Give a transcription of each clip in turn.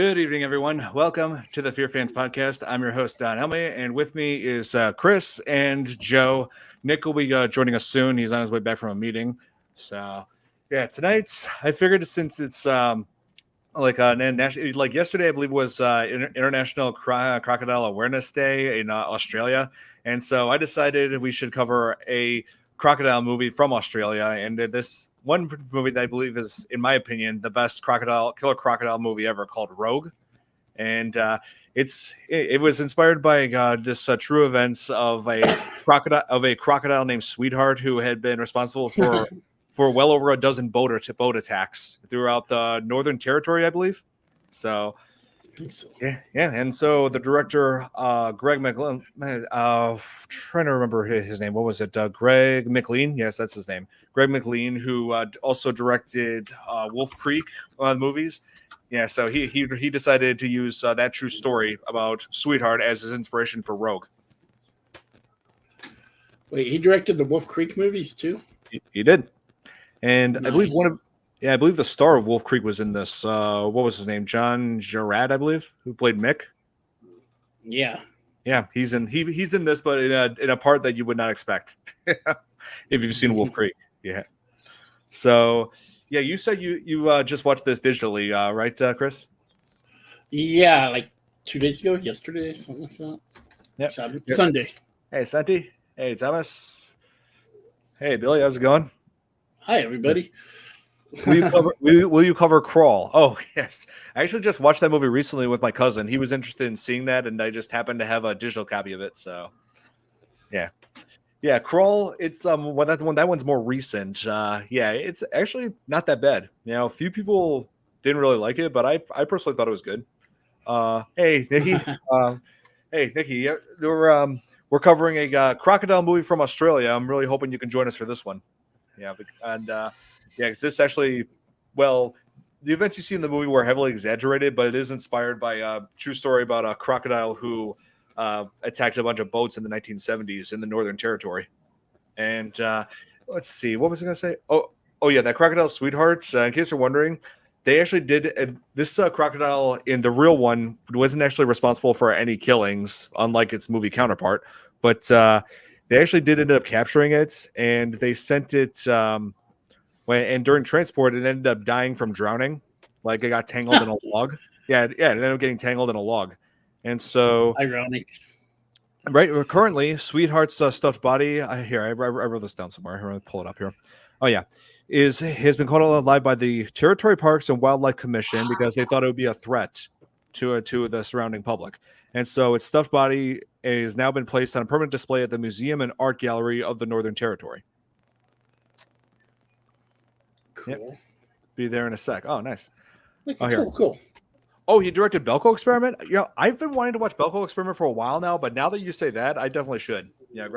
Good evening, everyone. Welcome to the FearFans podcast. I'm your host, Don Helme, and with me is Chris and Joe. Nick will be joining us soon. He's on his way back from a meeting. So, yeah, tonight I figured since it's like yesterday, I believe was International Crocodile Awareness Day in Australia, and so I decided we should cover a crocodile movie from Australia, and this one movie that I believe is, in my opinion, the best killer crocodile movie ever, called Rogue, and it was inspired by this true events of a crocodile named Sweetheart, who had been responsible for well over a dozen boat attacks throughout the Northern Territory, I believe. So, yeah. And so the director, Greg McLean, trying to remember his name. What was it? Greg McLean. Yes, that's his name. Greg McLean, who also directed Wolf Creek movies. Yeah, so he decided to use that true story about Sweetheart as his inspiration for Rogue. Wait, he directed the Wolf Creek movies too? He did. And Nice. I believe the star of Wolf Creek was in this. What was his name? John Gerard, I believe, who played Mick. Yeah. Yeah, he's in this, but in a part that you would not expect if you've seen Wolf Creek. Yeah. So, yeah, you said you just watched this digitally, right, Chris? Yeah, like 2 days ago, yesterday, something like that. Yep. Sunday. Hey, Santi. Hey, Thomas. Hey, Billy. How's it going? Hi, everybody. Will you cover Crawl? Oh, yes. I actually just watched that movie recently with my cousin. He was interested in seeing that, and I just happened to have a digital copy of it. So, yeah. Crawl. It's that one's more recent. It's actually not that bad. You know, a few people didn't really like it, but I personally thought it was good. Hey, Nikki. Hey, Nikki. We're covering a crocodile movie from Australia. I'm really hoping you can join us for this one. Yeah, and because this actually, well, the events you see in the movie were heavily exaggerated, but it is inspired by a true story about a crocodile who attacked a bunch of boats in the 1970s in the Northern Territory. And let's see, what was I going to say? Oh yeah, that crocodile Sweetheart. In case you're wondering, they actually did this crocodile in the real one wasn't actually responsible for any killings, unlike its movie counterpart, but they actually did end up capturing it, and they sent it. And during transport, it ended up dying from drowning. Like it got tangled in a log. Yeah, it ended up getting tangled in a log. And so, ironic. Right, currently, Sweetheart's stuffed body. I wrote this down somewhere. I'm going to pull it up here. Oh yeah, has been caught alive by the Territory Parks and Wildlife Commission because they thought it would be a threat to the surrounding public. And so its stuffed body has now been placed on a permanent display at the Museum and Art Gallery of the Northern Territory. Cool. Yep. Be there in a sec. Oh, nice. Cool. Oh, he directed Belko Experiment? You know, I've been wanting to watch Belko Experiment for a while now, but now that you say that, I definitely should. Yeah,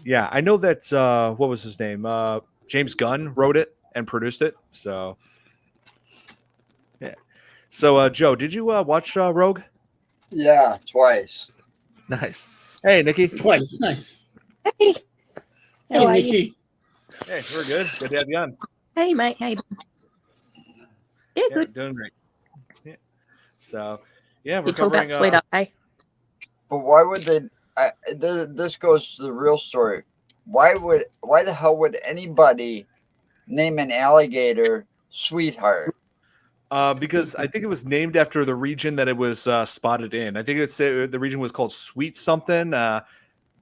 yeah, I know that, what was his name? James Gunn wrote it and produced it. So, yeah. So, Joe, did you watch Rogue? Yeah, twice. Nice. Hey, Nikki. Twice. Nice. Hey. Hey, Nikki. Hey, we're good. Good to have you on. Hey, mate. Hey. Yeah, good. Doing great. Yeah. So, yeah, we're You talk about covering. Sweetheart, eh? But why would they? This goes to the real story. Why the hell would anybody name an alligator Sweetheart? Because I think it was named after the region that it was spotted in. I think the region was called Sweet something.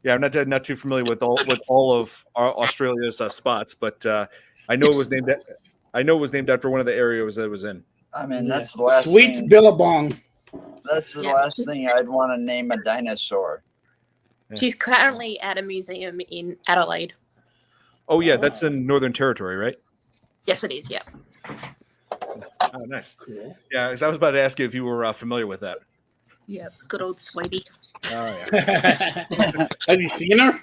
Yeah, I'm not too familiar with all of Australia's spots, but I know it was named. I know it was named after one of the areas that it was in. I mean, that's the last Sweet thing. Billabong. That's the last thing I'd want to name a dinosaur. Yeah. She's currently at a museum in Adelaide. Oh yeah, that's in Northern Territory, right? Yes, it is. Yeah. Oh, nice. Cool. Yeah, because I was about to ask you if you were familiar with that. Yeah. Good old Sweetie. Oh yeah. Have you seen her?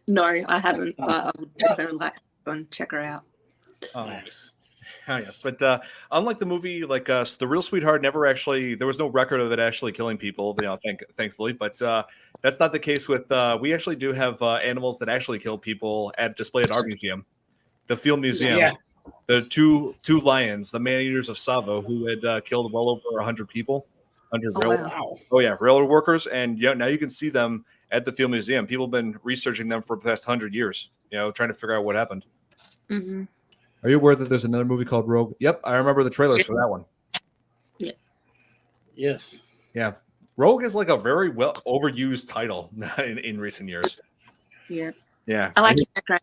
No, I haven't, but I would definitely like to go and check her out. Oh, Nice. oh yes, but unlike the movie, like the real Sweetheart never actually, there was no record of it actually killing people. You know, thankfully, but that's not the case with. We actually do have animals that actually kill people at display at our museum, the Field Museum. Yeah. the two lions, the man-eaters of Savo, who had killed well over 100 people, 100 Oh, railroad, Wow. railroad workers, and now you can see them at the Field Museum. People have been researching them for the past 100 years, trying to figure out what happened. Mm-hmm. Are you aware that there's another movie called Rogue? Yep, I remember the trailers for that one. Yes. Yeah, Rogue is like a very well overused title in recent years. Yeah. Yeah, I like your background.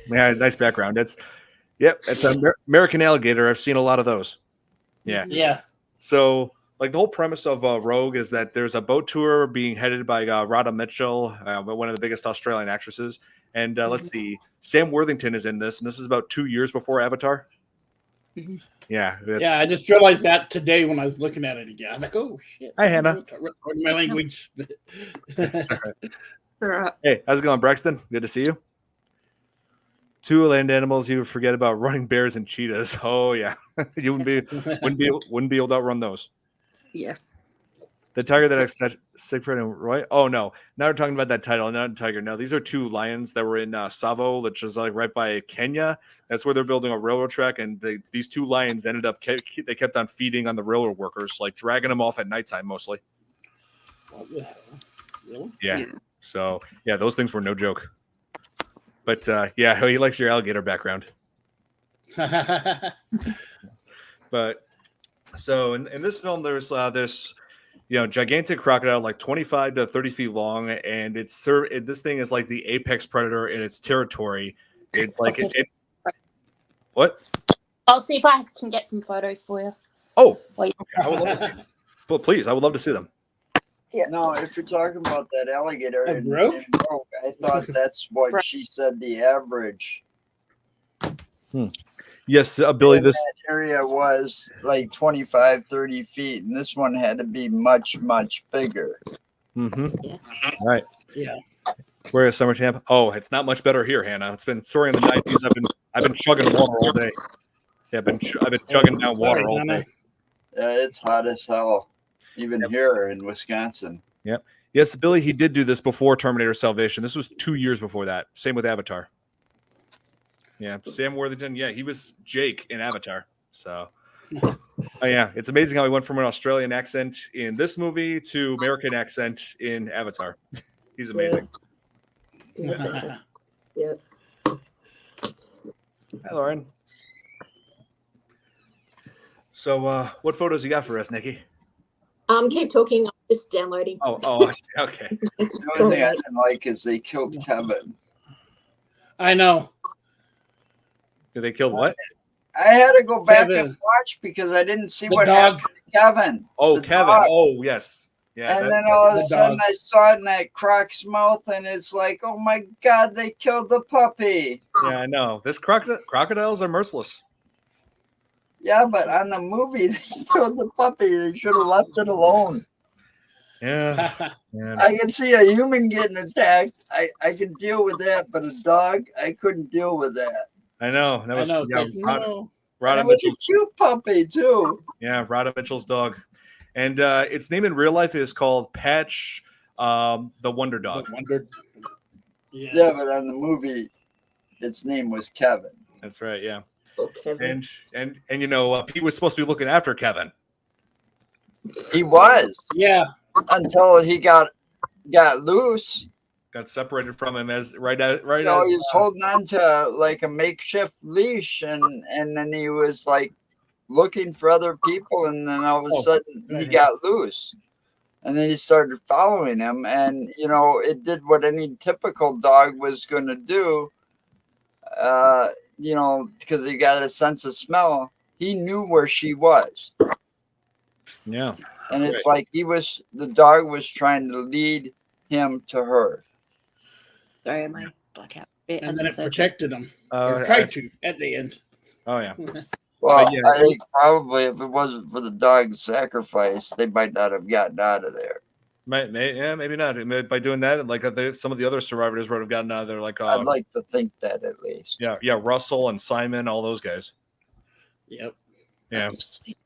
yeah, nice background. It's an American alligator. I've seen a lot of those. Yeah. Mhm. Yeah. So, like the whole premise of Rogue is that there's a boat tour being headed by Radha Mitchell, one of the biggest Australian actresses. And let's see, Sam Worthington is in this, and this is about 2 years before Avatar. Mhm. Yeah. Yeah, I just realized that today when I was looking at it again. I'm like, oh shit. Hi, Hannah. My language. Hey, how's it going, Braxton? Good to see you. Two land animals you would forget about: running bears and cheetahs. Oh yeah, you wouldn't be able to outrun those. Yeah. The tiger that I Siegfried and Roy. Oh no, now we're talking about that title, not a tiger. No, these are two lions that were in Savo, which is like right by Kenya. That's where they're building a railroad track, and these two lions ended up they kept on feeding on the railroad workers, like dragging them off at nighttime mostly. What the hell? Really? Yeah. Yeah. So yeah, those things were no joke. But yeah, he likes your alligator background. But so in this film, there's this gigantic crocodile, like 25 to 30 feet long, and this thing is like the apex predator in its territory. It's like what? I'll see if I can get some photos for you. Oh, Wait. I would love to see them. Well, please, I would love to see them. No, if you're talking about that alligator in Rogue? Rogue, I thought that's what she said the average Yes, Billy. in This that area was like 25, 30 feet, and this one had to be much, much bigger. Mm-hmm. Yeah. Right. Yeah. Where is summer camp? Oh, it's not much better here, Hannah. It's been soaring in the 90s. I've been chugging water all day. Yeah, I've been chugging down water all day. It's hot as hell, even here in Wisconsin. Yep. Yes, Billy, he did do this before Terminator Salvation. This was 2 years before that. Same with Avatar. Yeah, Sam Worthington. Yeah, he was Jake in Avatar. So, yeah, it's amazing how he went from an Australian accent in this movie to American accent in Avatar. He's amazing. Yeah. Hi, Lauren. So, what photos you got for us, Nikki? Keep talking. I'm just downloading. Oh, I see. Okay. The only thing I didn't like is they killed Kevin. I know. They killed what? I had to go back Kevin. and watch because I didn't see The what dog. happened to Kevin. Oh, The Kevin. dog. Oh, yes. Yeah. And then all of a the sudden dog. I saw it in that croc's mouth, and it's like, oh my God, they killed the puppy. Yeah, I know. This crocodiles are merciless. Yeah, but on the movie, they killed the puppy. They should have left it alone. Yeah. Yeah. I can see a human getting attacked. I can deal with that, but a dog, I couldn't deal with that. I know. That was I know. yeah, It's like, no. Radha And it was a Mitchell's, cute puppy, too. yeah, Radha Mitchell's dog. And its name in real life is called Patch the Wonder Dog. Wondered. Yes. Yeah, but on the movie, its name was Kevin. That's right, yeah. Okay. And Pete was supposed to be looking after Kevin. He was Yeah. until he got loose. Got separated from him as right You as know, he was holding on to like a makeshift leash, and then he was like looking for other people, and then all of a sudden he got loose, and then he started following him, and it did what any typical dog was going to do. Because he got a sense of smell, he knew where she was, yeah. and it's like the dog was trying to lead him to her. Sorry, my blackout. And then it protected him. Or I- tried to at the end. Oh yeah. Well, yeah. I think probably if it wasn't for the dog's sacrifice, they might not have gotten out of there. Maybe not. By doing that, like some of the other survivors would have gotten out of there, like I'd like to think that at least. yeah, Russell and Simon, all those guys. Yep. Yeah. Sweet.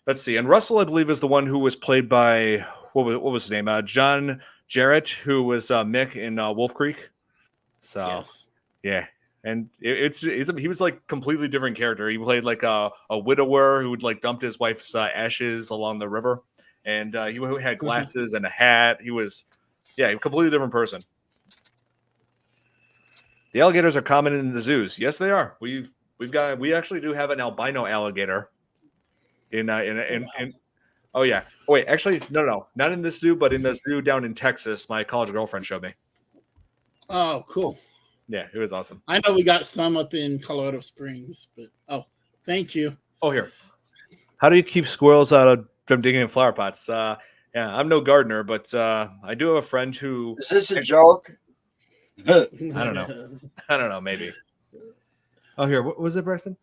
Let's see. And Russell, I believe, is the one who was played by what was his name? John Jarrett, who was Mick in Wolf Creek. So Yes. yeah, And he was like completely different character. He played like a widower who would like dumped his wife's ashes along the river, and he had glasses and a hat. He was, a completely different person. The alligators are common in the zoos. Yes, they are. We actually do have an albino alligator. Oh yeah. Oh wait, actually no, not in this zoo, but in the zoo down in Texas. My college girlfriend showed me. Oh, cool. Yeah, it was awesome. I know we got some up in Colorado Springs, but thank you. Oh, here. How do you keep squirrels out from digging in flower pots? Yeah, I'm no gardener, but I do have a friend who. Is this a joke? I don't know. Maybe. Oh, here. What was it, Braxton?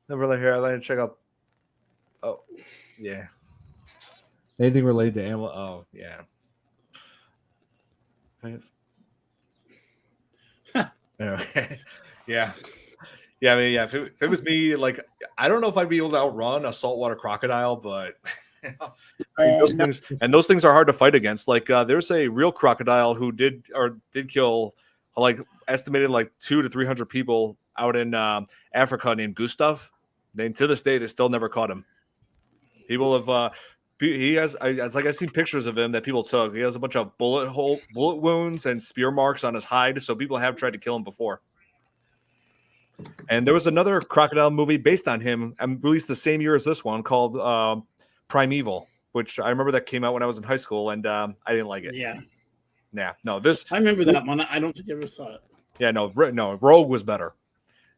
Over here. I'd like to check out. Oh, yeah. Anything related to animal? Oh, yeah. Yeah. I mean, if it was me, like, I don't know if I'd be able to outrun a saltwater crocodile, but those things are hard to fight against. Like, there's a real crocodile who did kill, like, estimated like 200 to 300 people out in Africa named Gustav. Then to this day, they still never caught him. People have. I've seen pictures of him that people took. He has a bunch of bullet wounds and spear marks on his hide, so people have tried to kill him before. And there was another crocodile movie based on him, and released the same year as this one, called Primeval, which I remember that came out when I was in high school, and I didn't like it. Yeah. No, this. I remember that one. I don't think I ever saw it. Yeah, no, Rogue was better.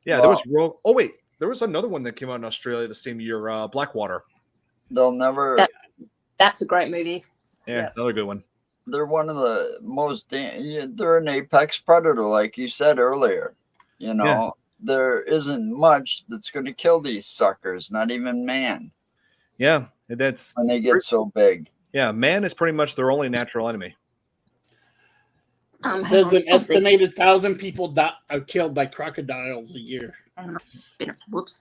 Yeah, there was Rogue. Oh wait, there was another one that came out in Australia the same year, Blackwater. They'll never. That's a great movie. Yeah, another good one. They're one of the most. They're an apex predator, like you said earlier. There isn't much that's going to kill these suckers. Not even man. Yeah, that's when they get so big. Yeah, man is pretty much their only natural enemy. It says an estimated 1,000 people are killed by crocodiles a year. Whoops.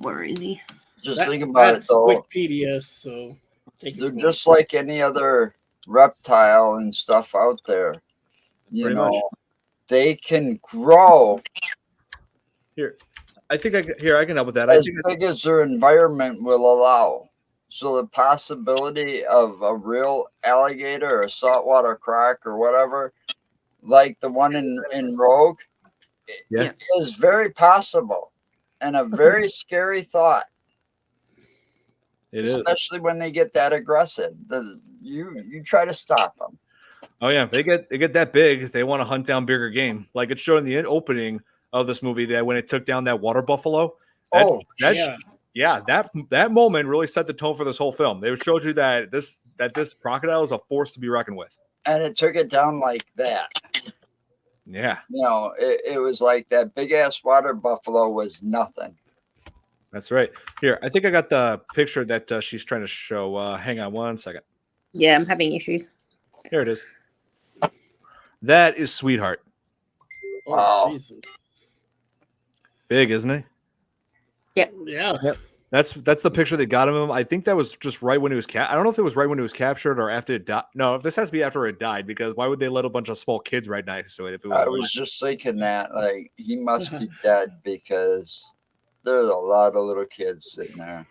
Where is he? Just think about it, though. Wikipedia, so they're just like any other reptile and stuff out there. You know, they can grow. Here, I think I can help with that. As big as their environment will allow. So the possibility of a real alligator or a saltwater croc or whatever, like the one in Rogue, is very possible and a very scary thought. It is, especially when they get that aggressive. You try to stop them. Oh yeah, they get that big. They want to hunt down bigger game. Like it showed in the opening of this movie that when it took down that water buffalo. That moment really set the tone for this whole film. They showed you that this crocodile is a force to be reckoned with. And it took it down like that. Yeah. It was like that big ass water buffalo was nothing. That's right. Here, I think I got the picture that she's trying to show. Hang on one second. Yeah, I'm having issues. Here it is. That is Sweetheart. Wow. Jesus. Big, isn't he? Yeah. Yep. That's the picture they got him. I think that was just right when he was I don't know if it was right when he was captured or after it died. No, this has to be after it died, because why would they let a bunch of small kids right next to it if it was? I was just thinking that, like, he must be dead because there's a lot of little kids sitting there.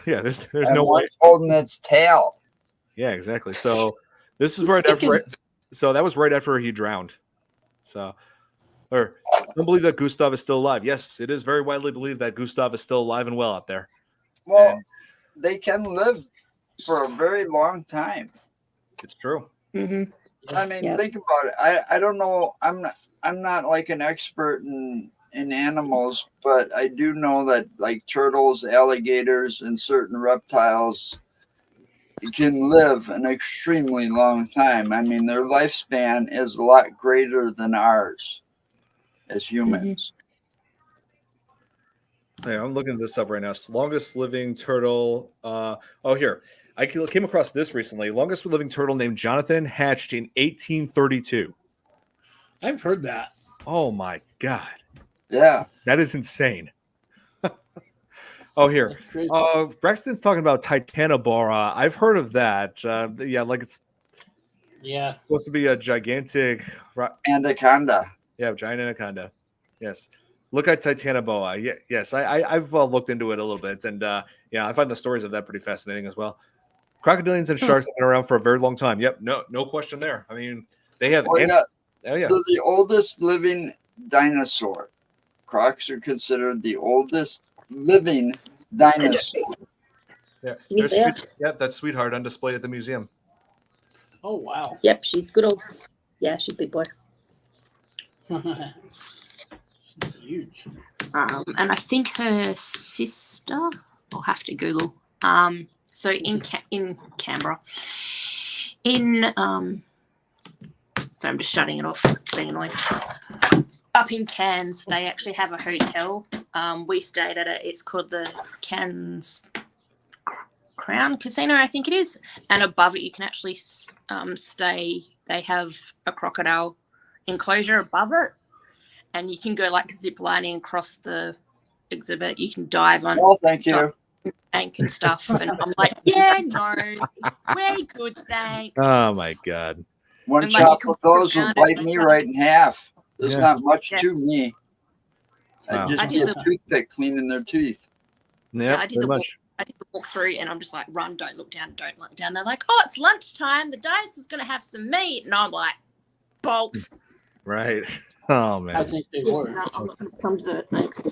Yeah, there's no one way. Holding its tail. Yeah, exactly. So this is right after. So that was right after he drowned. So, I don't believe that Gustav is still alive. Yes, it is very widely believed that Gustav is still alive and well out there. Well, they can live for a very long time. It's true. Mm-hmm. I mean, think about it. I don't know. I'm not like an expert in animals, but I do know that like turtles, alligators, and certain reptiles can live an extremely long time. I mean, their lifespan is a lot greater than ours as humans. Yeah, I'm looking this up right now. Longest living turtle. Here. I came across this recently. Longest living turtle named Jonathan hatched in 1832. I've heard that. Oh my God. Yeah. That is insane. Here. Braxton's talking about Titanobora. I've heard of that. Like Yeah. It's supposed to be a gigantic, Anaconda. yeah, giant anaconda. Yes. Look at Titanoboa. Yeah, yes, I've looked into it a little bit, and yeah, I find the stories of that pretty fascinating as well. Crocodilians and sharks have been around for a very long time. Yep, no question there. I mean, they have. Oh yeah, Oh yeah. they're the oldest living dinosaur. Crocs are considered the oldest living dinosaur. Yeah, Can you see her? yeah, that's Sweetheart on display at the museum. Oh wow. Yep, she's good old. Yeah, she's big boy. She's huge. And I think her sister. I'll have to Google. So in Canberra, so I'm just shutting it off. It's being annoying. Up in Cairns, they actually have a hotel. We stayed at it. It's called the Cairns Crown Casino, I think it is. And above it, you can actually stay. They have a crocodile enclosure above it, and you can go like zip lining across the exhibit. You can dive on. Oh, thank you. Bank and stuff, and I'm like, yeah, no, we're good, thanks. Oh my god. One And, like, chop you of those can will put it bite around me and right in half. There's Yeah. not much Yeah. to me. Wow. I just I get did a toothpick cleaning their teeth. Yeah, I did pretty the walk. much. I did the walk through, and I'm just like, run, don't look down, don't look down. They're like, oh, it's lunchtime. The dinosaur's gonna have some meat, and I'm like, bolt. Right. Oh I man. think they Yeah, were. no, I'm not going to come to it. Thanks.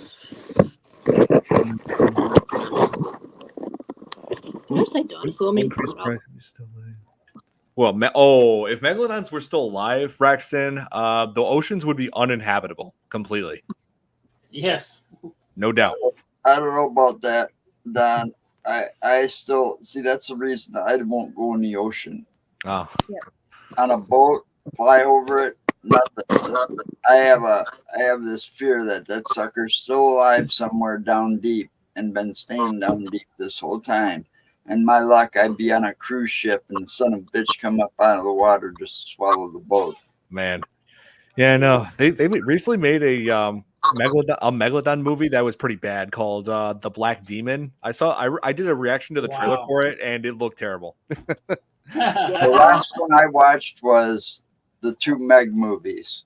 Did I say dinosaur? I mean Increased crocodile. price if he's still alive. Well, if megalodons were still alive, Braxton, the oceans would be uninhabitable completely. Yes. No doubt. I don't know about that, Don. I still see that's the reason I won't go in the ocean. Oh, On a boat, fly over it, nothing. I have this fear that sucker's still alive somewhere down deep and been staying down deep this whole time. And my luck, I'd be on a cruise ship and the son of a bitch come up out of the water just to swallow the boat. man. Yeah, no. They recently made a megalodon movie that was pretty bad called The Black Demon. I did a reaction to the trailer Wow. for it, and it looked terrible. The last one I watched was the two Meg movies.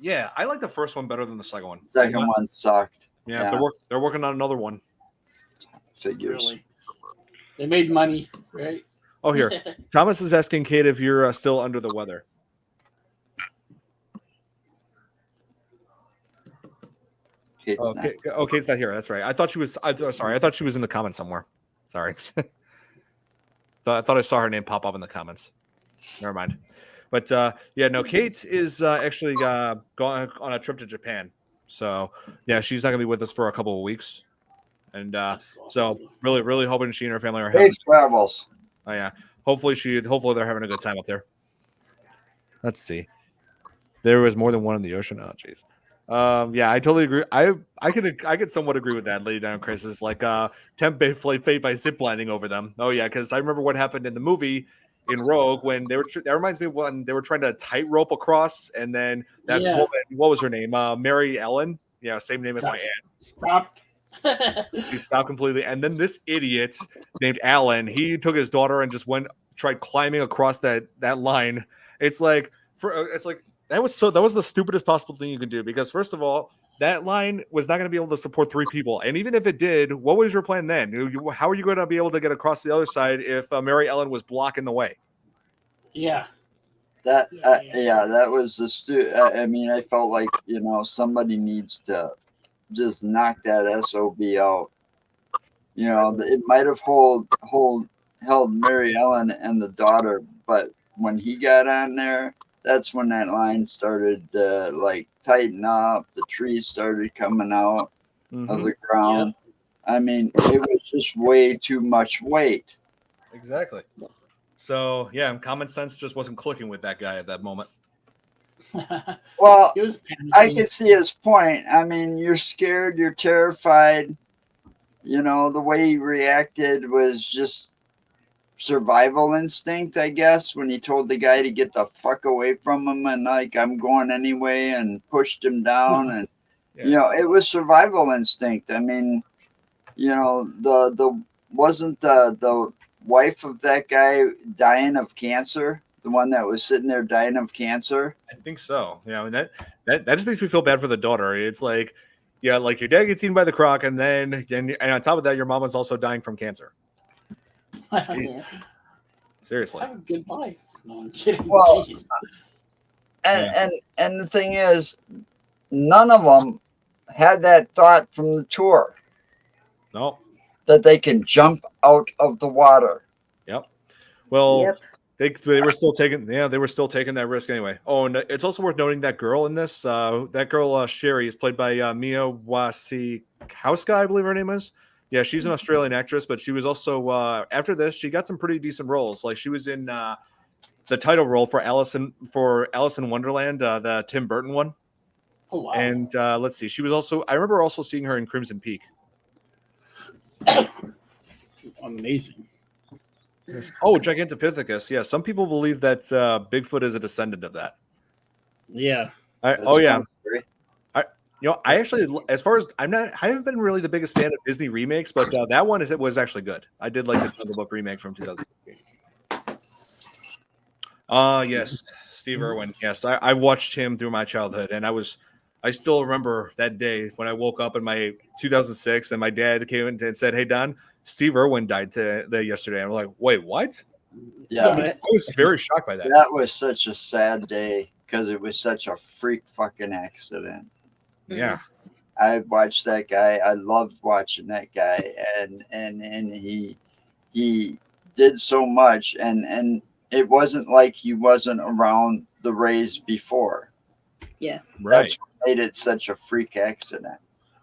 Yeah, I like the first one better than the second one. Second one sucked. Yeah, yeah. they're working on another one. Figures. Really. They made money, right? Oh, here. Thomas is asking Kate if you're still under the weather. Kate's not. Okay, Kate's not here. That's right. I thought she was. Sorry, I thought she was in the comments somewhere. Sorry. I thought I saw her name pop up in the comments. Never mind. But yeah, no, Kate is actually going on a trip to Japan. So yeah, she's not gonna be with us for a couple of weeks. And so really hoping she and her family are having. Safe travels. Oh yeah. Hopefully they're having a good time up there. Let's see. There was more than one in the ocean. Oh jeez. Yeah, I totally agree. I could somewhat agree with that, Lady Down Crisis. Like tempt fate by ziplining over them. Oh yeah, because I remember what happened in the movie in Rogue when they were. That reminds me of when they were trying to tightrope across, and then that woman, what was her name? Mary Ellen. Yeah, same name as my aunt. Stopped. She stopped completely, and then this idiot named Alan. He took his daughter and just tried climbing across that line. It's like that was the stupidest possible thing you could do, because first of all, that line was not going to be able to support 3 people, and even if it did, what was your plan then? How are you going to be able to get across the other side if Mary Ellen was blocking the way? Yeah. That that was the I mean, I felt like somebody needs to just knock that SOB out. It might have held Mary Ellen and the daughter, but when he got on there, that's when that line started to tighten up. The trees started coming out of the ground. Yep. I mean, it was just way too much weight. Exactly. So yeah, common sense just wasn't clicking with that guy at that moment. Well, I can see his point. I mean, you're scared, you're terrified. The way he reacted was just survival instinct, I guess, when he told the guy to get the fuck away from him and I'm going anyway, and pushed him down. And it was survival instinct. I mean, the wasn't the wife of that guy dying of cancer, the The one that was sitting there dying of cancer. I think so. Yeah, I mean that just makes me feel bad for the daughter. It's like, yeah, like your dad gets eaten by the croc, and on top of that, your mom was also dying from cancer. Yeah. Seriously. Have a good life. No, I'm kidding. Well, Jeez. And the thing is, none of them had that thought from the tour No. that they can jump out of the water. Yep. Well, Yep. they were still taking that risk anyway. Oh, and it's also worth noting that girl in this, that girl Sherry is played by Mia Wasikowska, I believe her name is. Yeah, she's an Australian actress, but she was also after this she got some pretty decent roles. Like she was in the title role for Alice in Wonderland, the Tim Burton one. Oh wow. And let's see, she was also, I remember also seeing her in Crimson Peak. Amazing. Oh, Gigantopithecus. Yeah, some people believe that Bigfoot is a descendant of that. Yeah. Yeah. I actually, as far as I haven't been really the biggest fan of Disney remakes, but that one was actually good. I did like the Jungle Book remake from 2016. Yes, Steve Irwin. Yes, I watched him through my childhood, and I still remember that day when I woke up in my 2006, and my dad came in and said, "Hey, Don, Steve Irwin died yesterday." I'm like, "Wait, what?" Yeah, I was very shocked by that. that was such a sad day because it was such a freak fucking accident. Yeah. I watched that guy. I loved watching that guy, and he did so much, and it wasn't like he wasn't around the Rays before. Yeah. Right. That's what made it such a freak accident.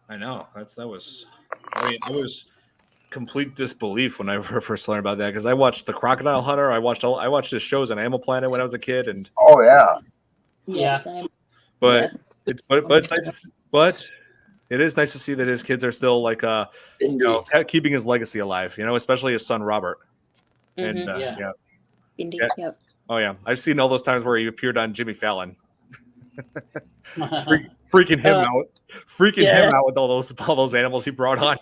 I know. I was complete disbelief when I first learned about that because I watched The Crocodile Hunter. I watched his shows on Animal Planet when I was a kid, and Oh yeah, Yeah. Yeah. Same. but Yeah. it's nice. But it is nice to see that his kids are still like Indeed. keeping his legacy alive. Especially his son Robert. And Mhm. Yeah. yeah. Indeed. Yeah. Yep. Oh yeah, I've seen all those times where he appeared on Jimmy Fallon, freaking him out with all those animals he brought on.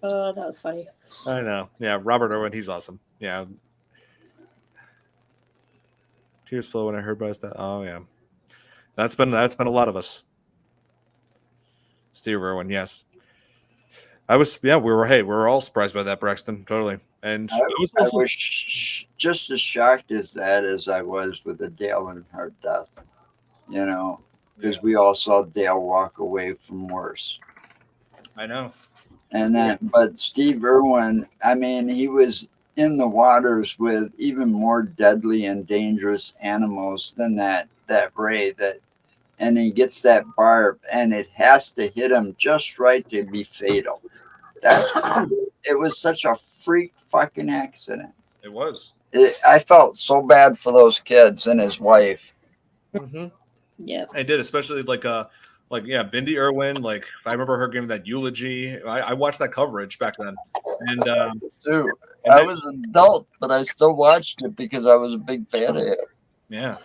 Oh, that was funny. I know. Yeah, Robert Irwin, he's awesome. Yeah. Tears flow when I heard about that. Oh yeah, that's been a lot of us. Steve Irwin, yes. We were all surprised by that, Braxton, totally. And I was just as shocked as I was with the Dale Earnhardt death, because we all saw Dale walk away from worse. I know. And but Steve Irwin, I mean, he was in the waters with even more deadly and dangerous animals than that ray and he gets that barb and it has to hit him just right to be fatal. It was such a freak fucking accident. It was. I felt so bad for those kids and his wife. Mm-hmm. Yeah. I did, especially Bindi Irwin. Like I remember her giving that eulogy. I watched that coverage back then, and Dude, I was an adult, but I still watched it because I was a big fan of it. Yeah,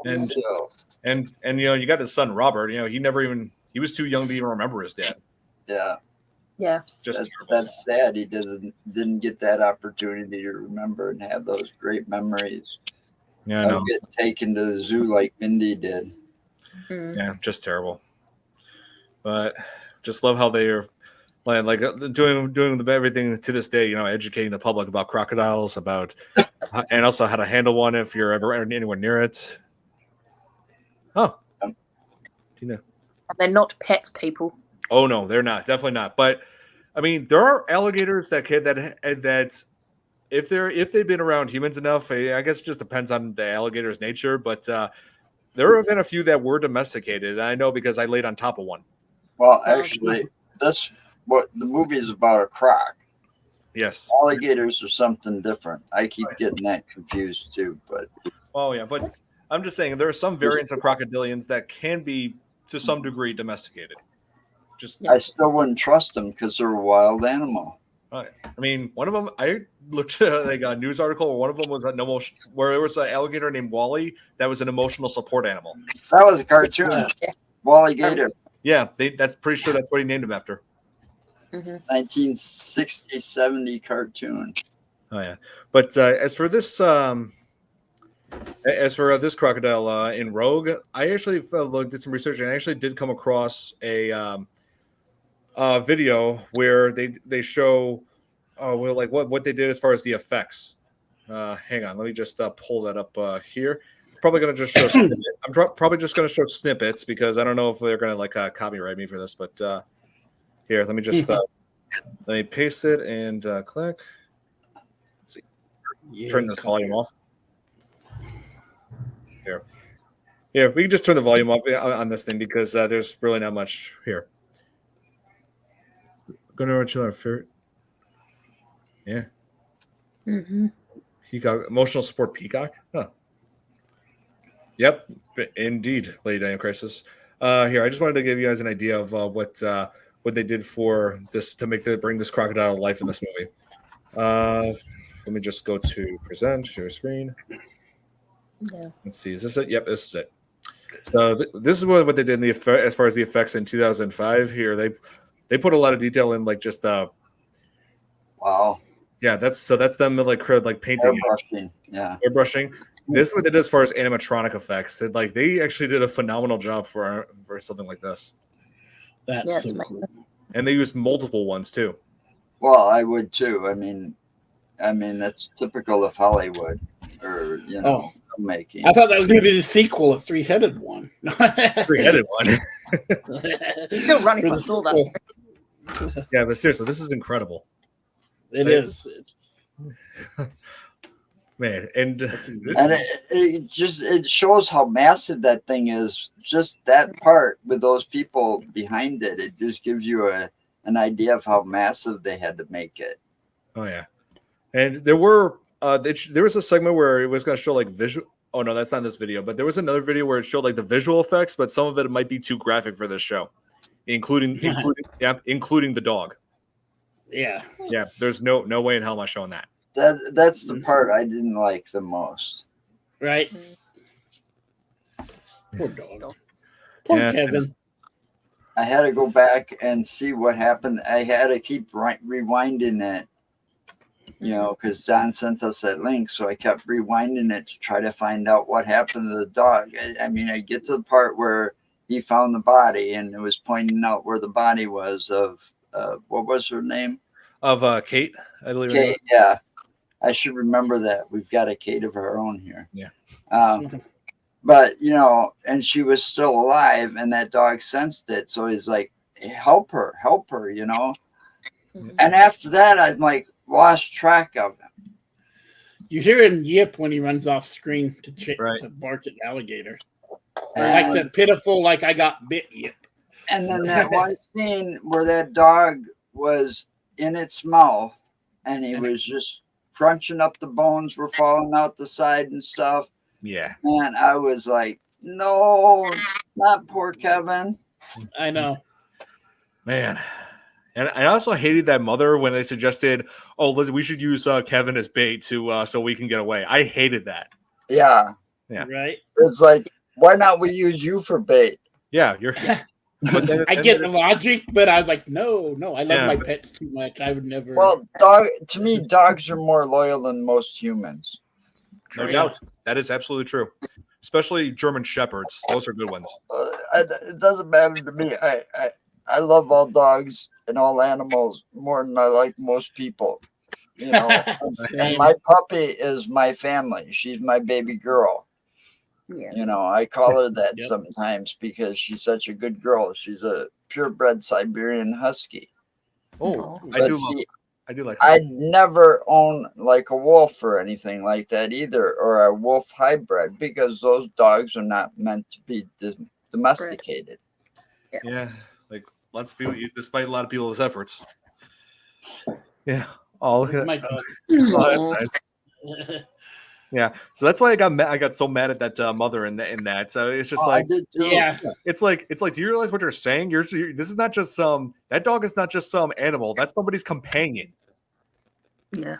and you got his son Robert. He was too young to even remember his dad. Yeah. Yeah. That's sad. He didn't get that opportunity to remember and have those great memories. Yeah, I know. Get taken to the zoo like Mindy did. Mm. Yeah, just terrible. But just love how they are like doing everything to this day. Educating the public about crocodiles, and also how to handle one if you're ever anywhere near it. Oh, And they're not pets, people. Oh no, they're not. Definitely not. But I mean, there are alligators that if they've been around humans enough, I guess it just depends on the alligator's nature. But there have been a few that were domesticated. I know because I laid on top of one. Well, actually, that's what the movie is about, a croc. Yes. Alligators are something different. I keep getting that confused too. But but I'm just saying there are some variants of crocodilians that can be to some degree domesticated. I still wouldn't trust them because they're a wild animal. I mean, one of them, I looked at a news article. One of them was where there was an alligator named Wally that was an emotional support animal. That was a cartoon. Yeah. Wally Gator. Yeah, that's pretty sure that's what he named him after. 1960, 70 cartoon. Oh yeah, but as for this As for this crocodile in Rogue, I actually did some research and I actually did come across a video where they show like what they did as far as the effects. Hang on, let me just pull that up here. Probably going to just show probably just going to show snippets because I don't know if they're going to like copyright me for this, but here, let me just let me paste it and click. Let's see. Turn this volume off. Here. Yeah, we can just turn the volume off on this thing because there's really not much here. Going to chill our fear. Yeah. Mm-hmm. Peacock, emotional support Peacock. Huh. Yep, indeed, Lady Dino Crisis. Here, I just wanted to give you guys an idea of what they did for this to bring this crocodile to life in this movie. Let me just go to present, share screen. Yeah. Let's see, is this it? Yep, this is it. So this is what they did in the as far as the effects in 2005. Here, they put a lot of detail in, like just Wow. Yeah, that's them like painting, Airbrushing. Yeah. airbrushing. This is what they did as far as animatronic effects. They actually did a phenomenal job for something like this. That's so cool. And they used multiple ones too. Well, I would too. I mean, that's typical of Hollywood, or filmmaking. I thought that was going to be the sequel, a three-headed one. Three-headed one. Still running for all that. Yeah, but seriously, this is incredible. It is. Man, and it shows how massive that thing is. Just that part with those people behind it, it just gives you an idea of how massive they had to make it. Oh yeah, and there were there was a segment where it was going to show like visual. Oh no, that's not this video, but there was another video where it showed like the visual effects, but some of it might be too graphic for this show, including the dog. Yeah. Yeah, there's no way in hell am I showing that. That's the part I didn't like the most. Right. Poor dog. Poor Kevin. I had to go back and see what happened. I had to keep rewinding it, because John sent us that link. So I kept rewinding it to try to find out what happened to the dog. I get to the part where he found the body and it was pointing out where the body was of, what was her name? Of Kate, I believe. Kate, yeah. I should remember that. We've got a Kate of our own here. Yeah. But, and she was still alive and that dog sensed it. So he's like, help her. Mm-hmm. And after that, I lost track of him. You hear him yip when he runs off screen to bark at alligator. Like the pitiful, I got bit yip. And then that one scene where that dog was in its mouth and he was just crunching up, the bones were falling out the side and stuff. Yeah. And I was like, no, not poor Kevin. I know. Man. And I also hated that mother when they suggested, we should use Kevin as bait so we can get away. I hated that. Yeah. Yeah. Right. It's like, why not we use you for bait? Yeah, you're. But then, I get the logic, but I was like, no, I love my pets too much. I would never. Well, to me, dogs are more loyal than most humans. No doubt. That is absolutely true. Especially German Shepherds. Those are good ones. It doesn't matter to me. I love all dogs and all animals more than I like most people. And my puppy is my family. She's my baby girl. Yeah. I call her that sometimes because she's such a good girl. She's a purebred Siberian Husky. Oh, I do like her. I'd never own a wolf or anything like that either, or a wolf hybrid, because those dogs are not meant to be domesticated. Yeah, lots of people, despite a lot of people's efforts. Yeah. Oh, look at my that. dog. That's nice. Yeah, so that's why I got so mad at that mother in that. So it's just I did too. Yeah, it's like, do you realize what you're saying? This is not just that dog is not just some animal. That's somebody's companion. Yeah.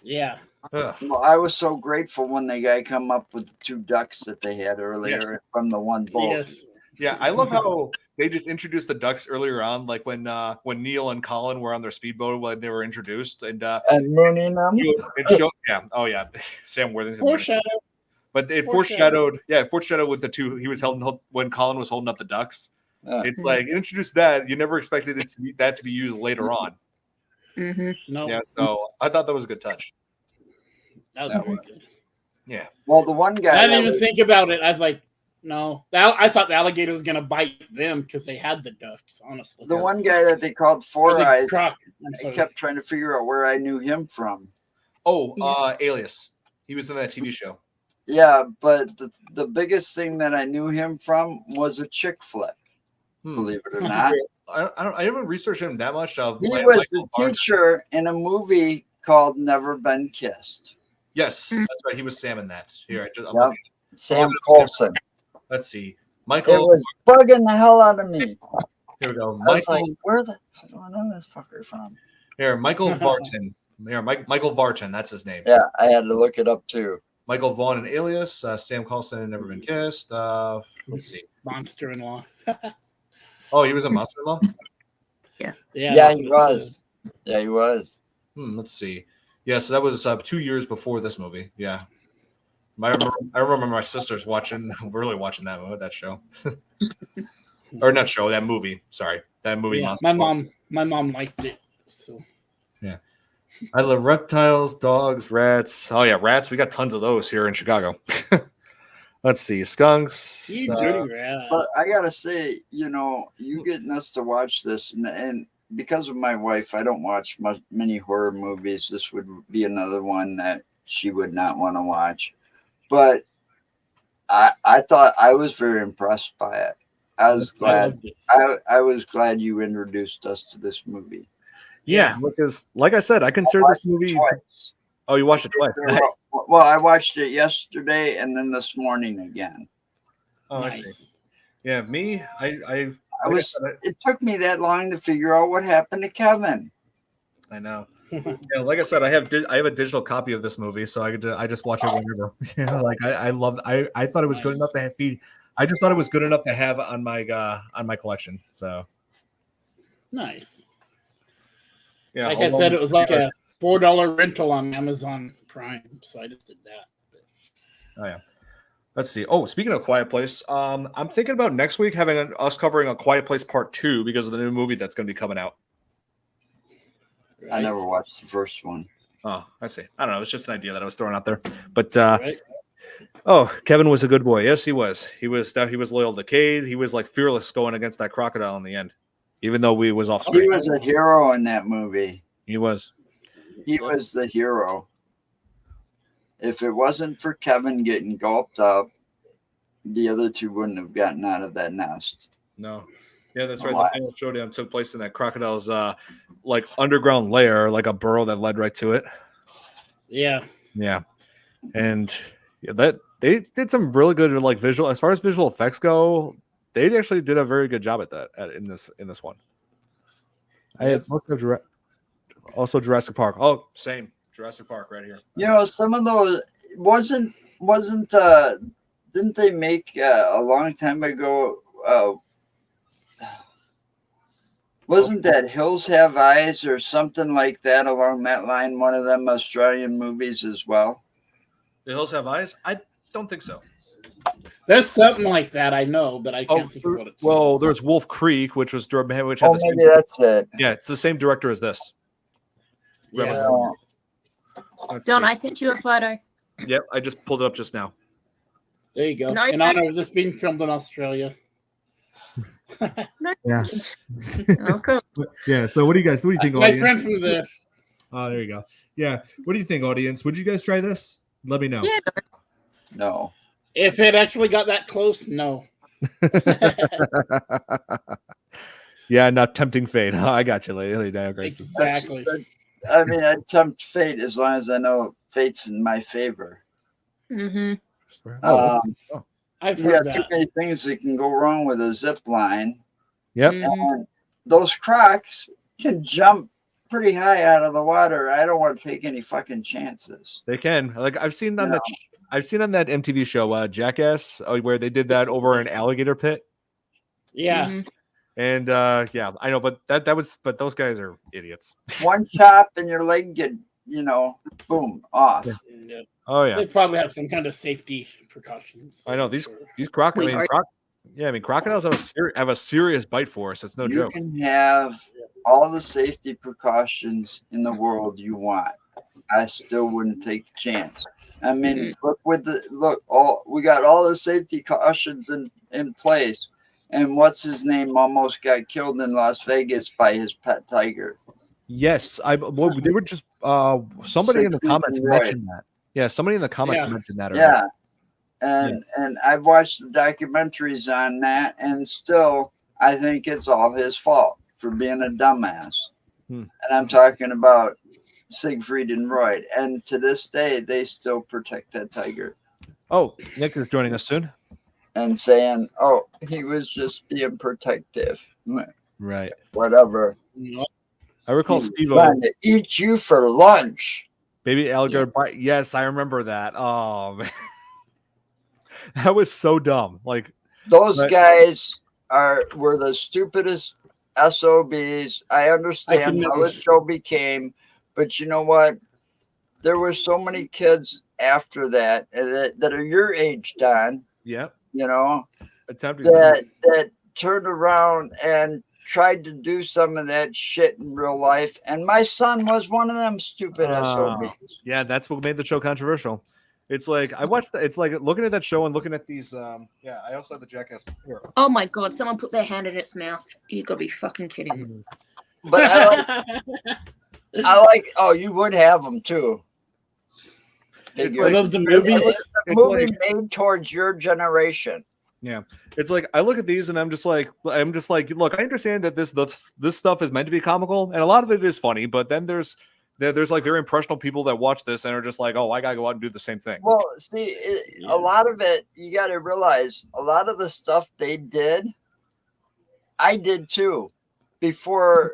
Yeah. Well, I was so grateful when the guy come up with the 2 ducks that they had earlier from the one boat. Yes. Yeah, I love how they just introduced the ducks earlier on, like when Neil and Colin were on their speedboat when they were introduced, and mooning them. It showed, Sam Worthington. Foreshadow. But it foreshadowed, foreshadowed with the two. He was holding when Colin was holding up the ducks. It's like you introduced that. You never expected it to be used later on. No. Yeah, so I thought that was a good touch. That was very good. Yeah. Well, the one guy. I didn't even think about it. I was like, no. I thought the alligator was going to bite them because they had the ducks, honestly. The one guy that they called Four Eyes, I kept trying to figure out where I knew him from. Oh, Alias. He was in that TV show. Yeah, but the biggest thing that I knew him from was a chick flick. Believe it or not. I haven't researched him that much. He was the teacher in a movie called Never Been Kissed. Yes, that's right. He was Sam in that. Here, Sam Colson. Let's see. Michael. It was bugging the hell out of me. Here we go. I was like, where the hell do I know this fucker from? Here, Michael Vartan. Here, Michael Vartan. That's his name. Yeah, I had to look it up too. Michael Vaughn and Alias. Sam Colson and Never Been Kissed. Let's see. Monster-in-Law. Oh, he was a Monster-in-Law? Yeah, he was. Yeah, he was. Let's see. Yeah, so that was 2 years before this movie. Yeah. I remember my sisters really watching that show. Or not show, that movie. Sorry. That movie. Yeah, my mom liked it. So yeah. I love reptiles, dogs, rats. Oh yeah, rats. We got tons of those here in Chicago. Let's see, skunks. But I gotta say, you getting us to watch this, and because of my wife, I don't watch many horror movies. This would be another one that she would not want to watch. But I thought I was very impressed by it. I was glad. I was glad you introduced us to this movie. Yeah, because like I said, I consider this movie twice. Oh, you watched it twice. Nice. Well, I watched it yesterday and then this morning again. Oh, nice. I see. Yeah, me, it took me that long to figure out what happened to Kevin. I know. Yeah, like I said, I have a digital copy of this movie, so I just watch it whenever. Yeah, like I thought it was good enough to have I just thought it was good enough to have on my collection. So nice. Yeah, like I said, it was like a $4 rental on Amazon Prime, so I just did that. Oh yeah. Let's see. Oh, speaking of Quiet Place, I'm thinking about next week having us covering a Quiet Place Part 2 because of the new movie that's going to be coming out. Right. I never watched the first one. Oh, I see. I don't know. It's just an idea that I was throwing out there. But oh, Kevin was a good boy. Yes, he was. He was loyal to Cade. He was like fearless going against that crocodile in the end, even though we was off screen. He was a hero in that movie. He was. He was the hero. If it wasn't for Kevin getting gulped up, the other two wouldn't have gotten out of that nest. No. Yeah, that's right. The final showdown took place in that crocodile's like underground lair, like a burrow that led right to it. Yeah. Yeah. And that they did some really good like visual as far as visual effects go. They actually did a very good job at that in this one. I have also Jurassic Park. Oh, same. Jurassic Park right here. Some of those wasn't didn't they make a long time ago wasn't that Hills Have Eyes or something like that along that line, one of them Australian movies as well? The Hills Have Eyes? I don't think so. There's something like that, I know, but I can't think of what it's called. Well, there's Wolf Creek, which had maybe that's it. Yeah, it's the same director as this. Yeah. Don, I sent you a photo. Yep, I just pulled it up just now. There you go. In honor of this being filmed in Australia. Yeah. Okay. Yeah. So, what do you think, my audience? friend from there. Oh, there you go. Yeah. What do you think, audience? Would you guys try this? Let me know. Yeah. No. If it actually got that close, no. Yeah, not tempting fate. I got you, lady. Exactly. I mean, I'd tempt fate as long as I know fate's in my favor. Mm-hmm. I've heard that. Too many things that can go wrong with a zip line. Yep. And those crocs can jump pretty high out of the water. I don't want to take any fucking chances. They can. Like I've seen on that MTV show, Jackass, where they did that over an alligator pit. Yeah. Mm-hmm. And yeah, I know, but those guys are idiots. One chop and your leg get boom, off. Yeah. Oh yeah, They probably have some kind of safety precautions. I know these crocodiles. Crocodiles have a serious bite force. It's no You joke. can have all the safety precautions in the world you want. I still wouldn't take the chance. I mean, we got all the safety cautions in place, and what's his name almost got killed in Las Vegas by his pet tiger. Yes, they were just somebody in the comments mentioned that. Yeah, somebody in the comments mentioned that. Yeah, and I've watched the documentaries on that, and still I think it's all his fault for being a dumbass. And I'm talking about Siegfried and Roy, and to this day they still protect that tiger. Oh, Nick is joining us soon. And saying, "Oh, he was just being protective." Right. Whatever. I recall Steve trying to eat you for lunch. Baby alligator bite. Yes, I remember that. Oh man. That was so dumb. Like those guys were the stupidest SOBs. I understand how the show became, but you know what? There were so many kids after that are your age, Don. Yep. That turned around and tried to do some of that shit in real life, and my son was one of them stupid SOBs. Yeah, that's what made the show controversial. It's like I watched. It's like looking at that show and looking at these. Yeah, I also have the Jackass here. Oh my god! Someone put their hand in its mouth. You gotta be fucking kidding me. But I like. Oh, you would have them too. It's one of the movies. It's a movie made towards your generation. Yeah, it's like I look at these and I'm just like, look, I understand that this stuff is meant to be comical, and a lot of it is funny, but then there's like very impressionable people that watch this and are just like, oh, I gotta go out and do the same thing. Well, see, a lot of it, you got to realize, a lot of the stuff they did, I did too, before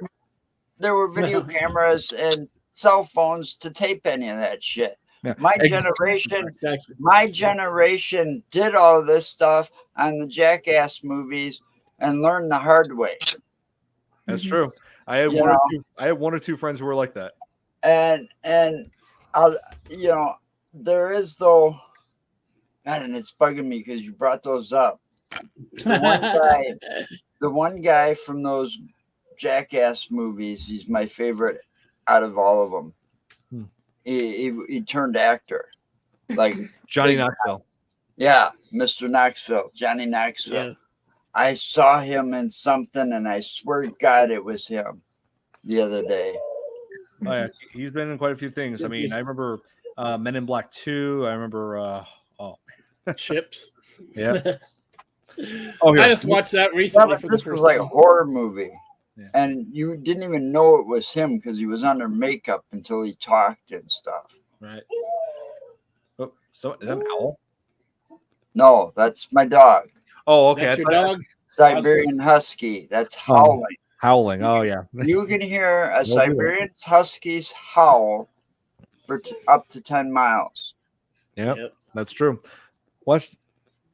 there were video cameras and cell phones to tape any of that shit. Yeah. My generation did all this stuff on the Jackass movies and learned the hard way. That's true. I had one or two friends who were like that. And there is though, God, and it's bugging me because you brought those up. The one guy from those Jackass movies, he's my favorite out of all of them. He turned actor, like Johnny Knoxville. Yeah, Mr. Knoxville, Johnny Knoxville. Yeah. I saw him in something, and I swear to God it was him the other day. Oh yeah, he's been in quite a few things. I mean, I remember Men in Black 2. I remember Chips. Yeah. I just watched that recently. This was like a horror movie. Yeah. And you didn't even know it was him because he was under makeup until he talked and stuff. Right. Oh, so is that an owl? No, that's my dog. Oh, okay. That's your dog? Siberian Husky. That's howling. Howling. Oh, yeah. You can hear a Siberian Husky's howl for up to 10 miles. Yep. That's true. What?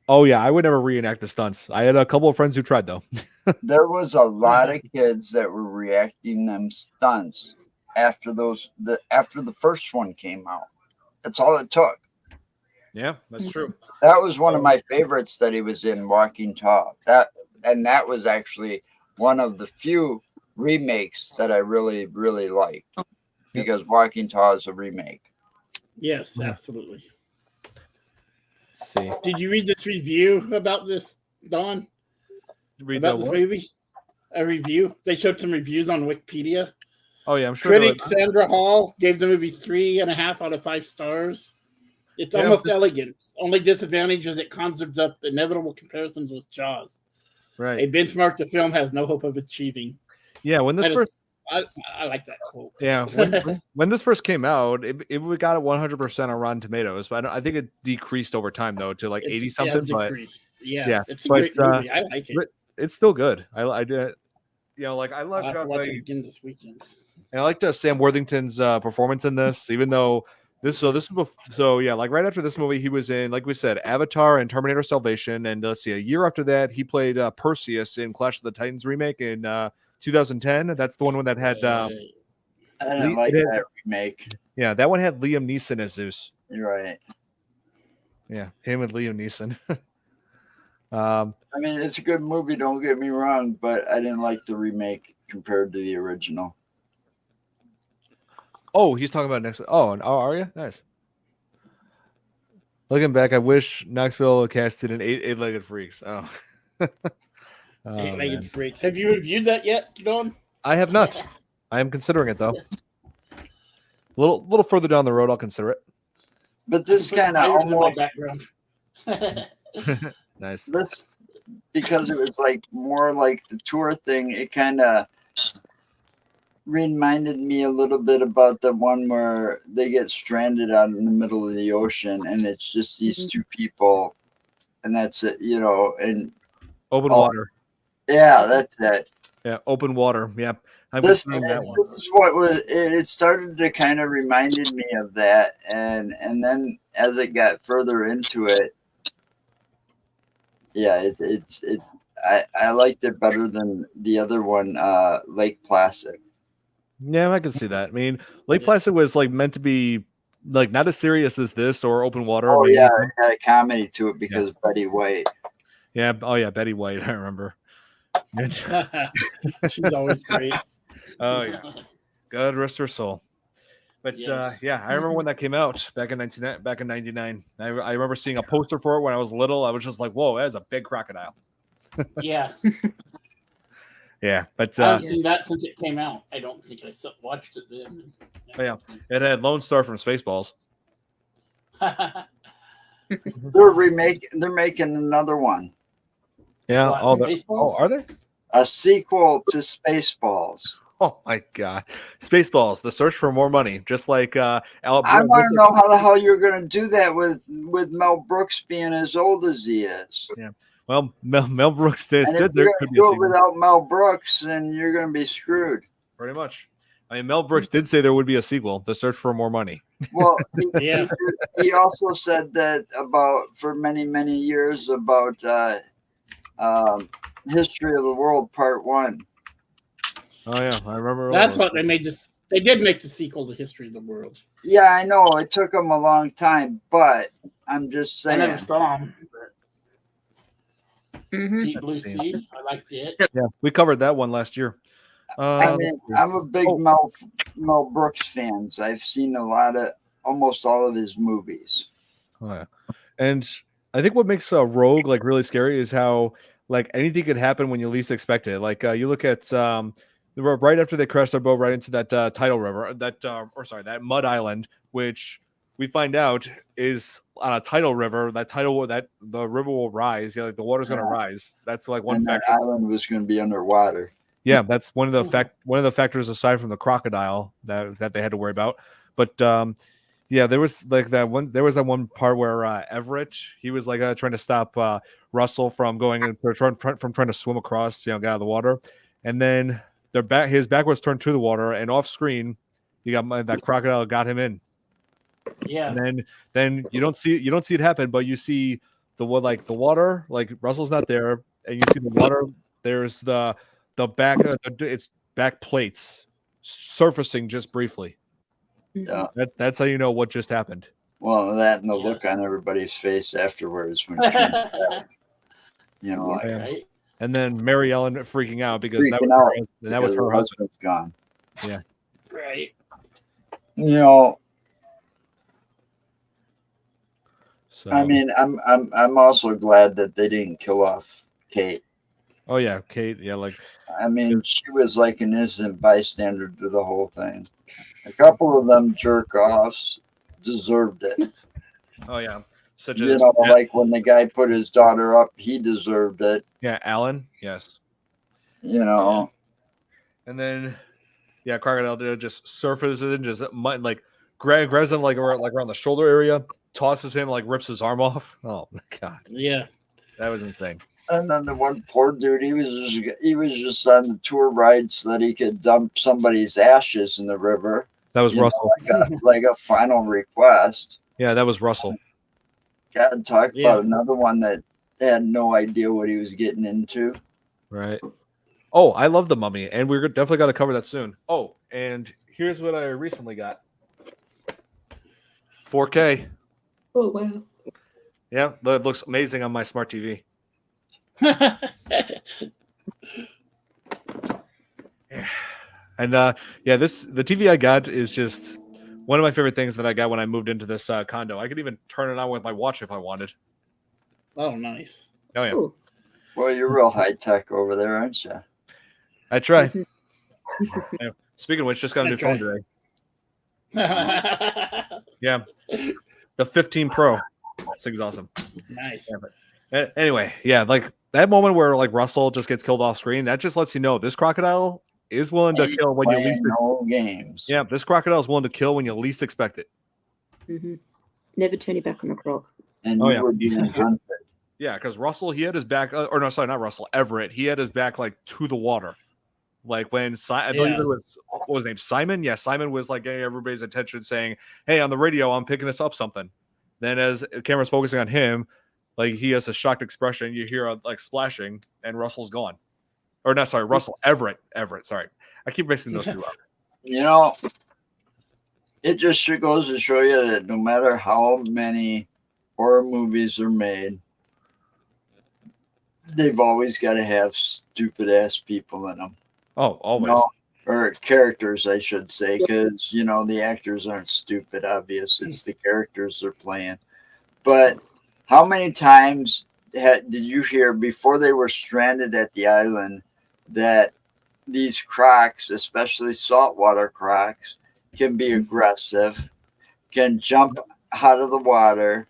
Oh, yeah. I would never reenact the stunts. I had a couple of friends who tried, though. There was a lot of kids that were reacting them stunts after the first one came out. That's all it took. Yeah, that's true. That was one of my favorites that he was in, Walking Tall. That was actually one of the few remakes that I really, really liked, because Walking Tall is a remake. Yes, absolutely. Let's see. Did you read this review about this, Don? About this movie? A review. They showed some reviews on Wikipedia. Oh yeah, I'm sure. Critic Sandra Hall gave the movie 3.5 out of 5 stars. It's almost elegant. Only disadvantage is it conjures up inevitable comparisons with Jaws. Right. A benchmark the film has no hope of achieving. Yeah, when this I like that quote. Yeah, when this first came out, it got it 100% on Rotten Tomatoes, but I think it decreased over time though to like 80 something. But yeah, it's a great movie. I like it. It's still good. I did. Like I loved watch it again this weekend. And I liked Sam Worthington's performance in this, even though this was like right after this movie he was in, like we said, Avatar and Terminator Salvation, and let's see, a year after that he played Perseus in Clash of the Titans remake in 2010. That's the one that had I didn't like that remake. Yeah, that one had Liam Neeson as Zeus. You're right. Yeah, him and Liam Neeson. I mean, it's a good movie, don't get me wrong, but I didn't like the remake compared to the original. Oh, he's talking about next. Oh, are you? Nice. Looking back, I wish Knoxville casted an eight-legged freaks. Oh. Eight-legged freaks. Have you reviewed that yet, Don? I have not. I am considering it though. A little further down the road, I'll consider it. But this kind of almost background. Nice. This, because it was like more like the tour thing, it kind of reminded me a little bit about the one where they get stranded out in the middle of the ocean and it's just these two people and that's it, you know, and Open water. Yeah, that's it. Yeah, open water. Yeah. This is what was it started to kind of reminded me of that, and then as it got further into it, yeah, I liked it better than the other one, Lake Placid. Yeah, I can see that. I mean, Lake Placid was like meant to be like not as serious as this or Open Water. Oh maybe. yeah, it had a comedy to it because of Betty White. Yeah. Oh yeah, Betty White. I remember. She's always great. Oh yeah, God rest her soul. But Yes. yeah, I remember when that came out back in '99. I remember seeing a poster for it when I was little. I was just like, "Whoa, that is a big crocodile." Yeah. Yeah, but I haven't seen that since it came out. I don't think I watched it then. Yeah, it had Lone Star from Spaceballs. They're making another one. Yeah, What, all the Spaceballs? are they? A sequel to Spaceballs. Oh my God, Spaceballs: The Search for More Money. Just like I want to know how the hell you're going to do that with Mel Brooks being as old as he is. Yeah. Well, Mel Brooks said And if there you're could going to be a do it sequel. without Mel Brooks, then you're going to be screwed. Pretty much. I mean, Mel Brooks did say there would be a sequel, The Search for More Money. Well, Yeah. he also said that for many, many years about History of the World Part 1. Oh yeah, I remember. That's what they made this. They did make the sequel to History of the World. Yeah, I know. It took them a long time, but I'm just I saying. never saw them. Mhm. Deep Blue Sea. I liked it. Yeah, we covered that one last year. I mean, I'm a big Mel Brooks fan. So I've seen almost all of his movies. Oh, yeah. And I think what makes Rogue like really scary is how like anything could happen when you least expect it. Like you look at right after they crashed their boat right into that tidal river, that mud island, which we find out is on a tidal river. That the river will rise. Yeah, like the water's going to rise. That's like one factor. That island was going to be underwater. Yeah, that's one of the factors aside from the crocodile that they had to worry about. But yeah, there was that one part where Everett, he was like trying to stop Russell from going and from trying to swim across, get out of the water, and then his back was turned to the water, and off screen, you got that crocodile got him in. Yeah. And then you don't see it happen, but you see the water, like Russell's not there, and you see the water. There's the back, its back plates surfacing just briefly. Yeah, that's how you know what just happened. Well, that and the look on everybody's face afterwards when it came back, Right. And then Mary Ellen freaking out because that was her husband gone. Yeah. Right. So I mean, I'm also glad that they didn't kill off Kate. Oh yeah, Kate. Yeah, like I mean, she was like an innocent bystander to the whole thing. A couple of them jerk offs deserved it. Oh yeah, such as like when the guy put his daughter up, he deserved it. Yeah, Alan. Yes. And then crocodile just surfaces and just like grabs him like around the shoulder area, tosses him, like rips his arm off. Oh my God. Yeah, that was insane. And then the one poor dude, he was just on the tour ride so that he could dump somebody's ashes in the river. That was Russell. Like a final request. Yeah, that was Russell. God, talk about another one that had no idea what he was getting into. Right. Oh, I love The Mummy, and we're definitely got to cover that soon. Oh, and here's what I recently got. 4K. Oh wow. Yeah, it looks amazing on my smart TV. And the TV I got is just one of my favorite things that I got when I moved into this condo. I could even turn it on with my watch if I wanted. Oh, nice. Oh yeah. Ooh. Well, you're real high tech over there, aren't you? I try. Yeah. Speaking of which, just got a new phone today. Yeah, the 15 Pro. This thing's awesome. Nice. Yeah, but anyway, yeah, like that moment where like Russell just gets killed off screen, that just lets you know this crocodile is willing to kill when you least. No games. Yeah, this crocodile is willing to kill when you least expect it. Mm-hmm. Never turn your back on a croc. And Oh, you yeah. would be hunted. Yeah, because Russell, he had his back, or no, sorry, not Russell, Everett. He had his back like to the water. Like when I believe it was, what was his name? Simon? Yeah, Simon was like getting everybody's attention saying, hey, on the radio, I'm picking us up something. Then as the camera's focusing on him, like he has a shocked expression. You hear like splashing, and Russell's gone. Or not, sorry, Russell, Everett, sorry. I keep mixing those two up. You know, it just goes to show you that no matter how many horror movies are made, they've always got to have stupid ass people in them. Oh, always. No, or characters, I should say, because you know the actors aren't stupid. Obvious, it's the characters they're playing. But how many times did you hear before they were stranded at the island that these crocs, especially saltwater crocs, can be aggressive, can jump out of the water,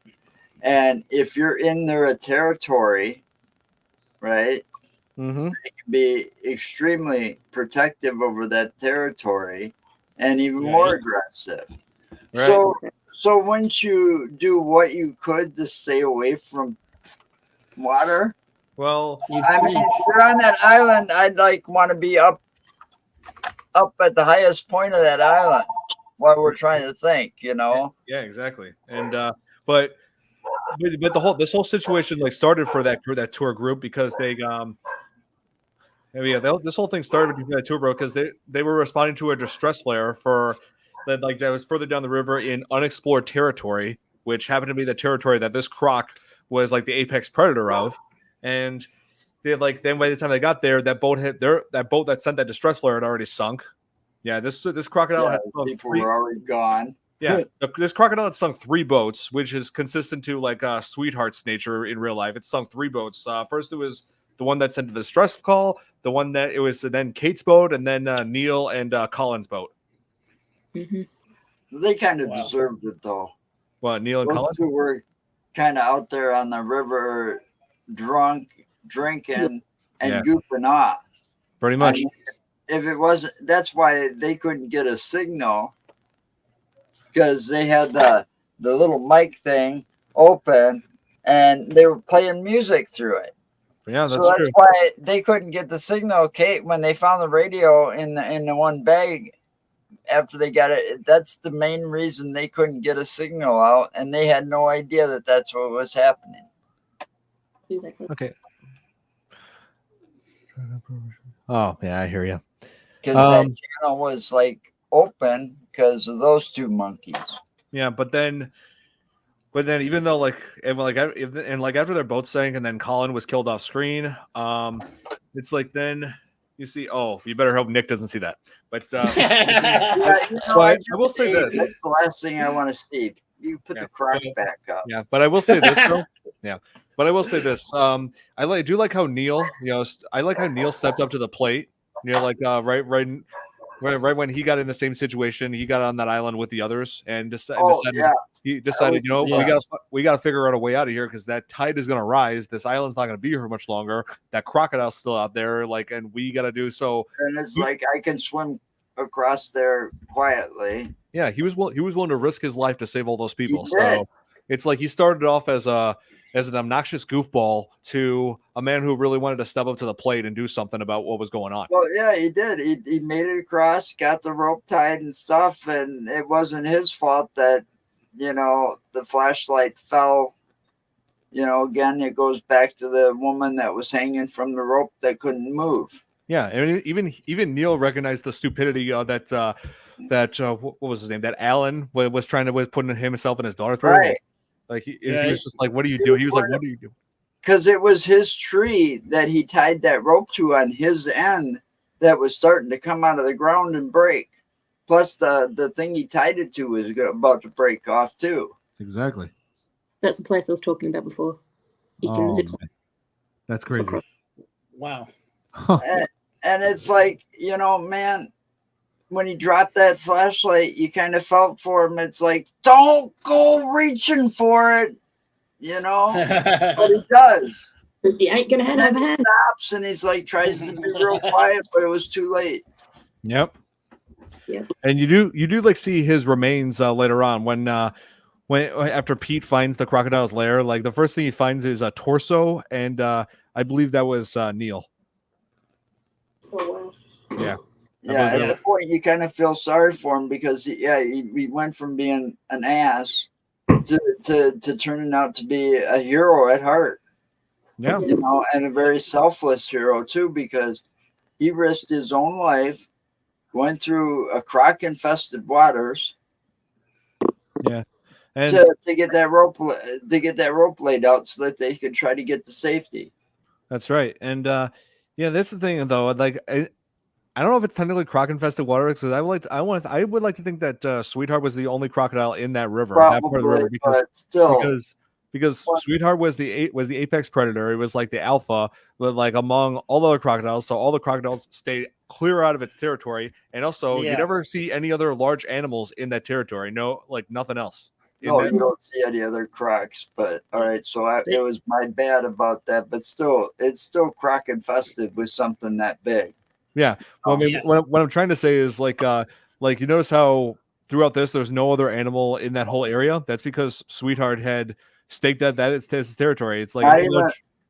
and if you're in their territory, right? Mm-hmm. They can be extremely protective over that territory and even more aggressive. Right. So wouldn't you do what you could to stay away from water? Well, I mean, if you're on that island, I'd like want to be up at the highest point of that island while we're trying to think, you know? yeah, exactly. And but this whole situation like started for that tour group because this whole thing started with that tour group because they were responding to a distress flare that was further down the river in unexplored territory, which happened to be the territory that this croc was like the apex predator of. And then by the time they got there, that boat that sent that distress flare had already sunk. Yeah, this crocodile had sunk people were already gone. Yeah, this crocodile had sunk 3 boats, which is consistent to like Sweetheart's nature in real life. It sunk 3 boats. First, it was the one that sent the distress call, the one that it was then Kate's boat, and then Neil and Colin's boat. Mm-hmm. They kind of deserved it, though. What, Neil and Those Colin? two were kind of out there on the river, drunk, drinking, and goofing off. Pretty much. I mean, if it wasn't, that's why they couldn't get a signal, because they had the little mic thing open, and they were playing music through it. Yeah, that's that's true. why they couldn't get the signal. Kate, when they found the radio in the one bag after they got it, that's the main reason they couldn't get a signal out, and they had no idea that that's what was happening. Okay. Oh yeah, I hear you. Because that channel was like open because of those 2 monkeys. Yeah, but then even though after their boat sank and then Colin was killed off screen, it's like then you see. Oh, you better hope Nick doesn't see that. But I will say this: that's the last thing I want to see. You put the croc back up. Yeah, but I will say this though. Yeah, but I will say this. I do like how Neil. I like how Neil stepped up to the plate. Like right when he got in the same situation, he got on that island with the others and he decided, we got to figure out a way out of here because that tide is going to rise. This island's not going to be here much longer. That crocodile's still out there, and we got to do so. And it's like I can swim across there quietly. Yeah, he was willing to risk his life to save all those people. So it's like he started off as an obnoxious goofball to a man who really wanted to step up to the plate and do something about what was going on. Well, yeah, he did. He made it across, got the rope tied and stuff, and it wasn't his fault that, the flashlight fell. Again, it goes back to the woman that was hanging from the rope that couldn't move. Yeah, and even Neil recognized the stupidity that what was his name? That Alan was trying to was putting himself and his daughter through. Right. Like he Yeah, was just like, "What do you do?" He was like, "What do you do?" Because it was his tree that he tied that rope to on his end that was starting to come out of the ground and break. Plus, the thing he tied it to was about to break off too. Exactly. That's the place I was talking about before. You can zip Man. That's crazy. across. Wow. And it's like, man, when he dropped that flashlight, you kind of felt for him. It's like, don't go reaching for it, but he does. You ain't gonna have a hand. Stops and he's like, tries to be real quiet, but it was too late. Yep. Yep. And you do like see his remains later on when after Pete finds the crocodile's lair. Like the first thing he finds is a torso, and I believe that was Neil. Oh wow. Yeah. Yeah, at that point you kind of feel sorry for him because he went from being an ass to turning out to be a hero at heart. Yeah. And a very selfless hero too, because he risked his own life going through a croc-infested waters. Yeah. And to get that rope laid out so that they could try to get to safety. that's right. And that's the thing though. Like I don't know if it's technically croc-infested water because I would like to think that Sweetheart was the only crocodile in that river, that part of the river, because Sweetheart was the apex predator. It was like the alpha, but like among all the other crocodiles, so all the crocodiles stayed clear out of its territory, and also you never see any other large animals in that territory. No, like nothing else. No, you don't see any other crocs. But all right, so it was my bad about that, but still, it's still croc-infested with something that big. Yeah. Well, I mean, what I'm trying to say is like you notice how throughout this there's no other animal in that whole area. That's because Sweetheart had staked that it's his territory. It's like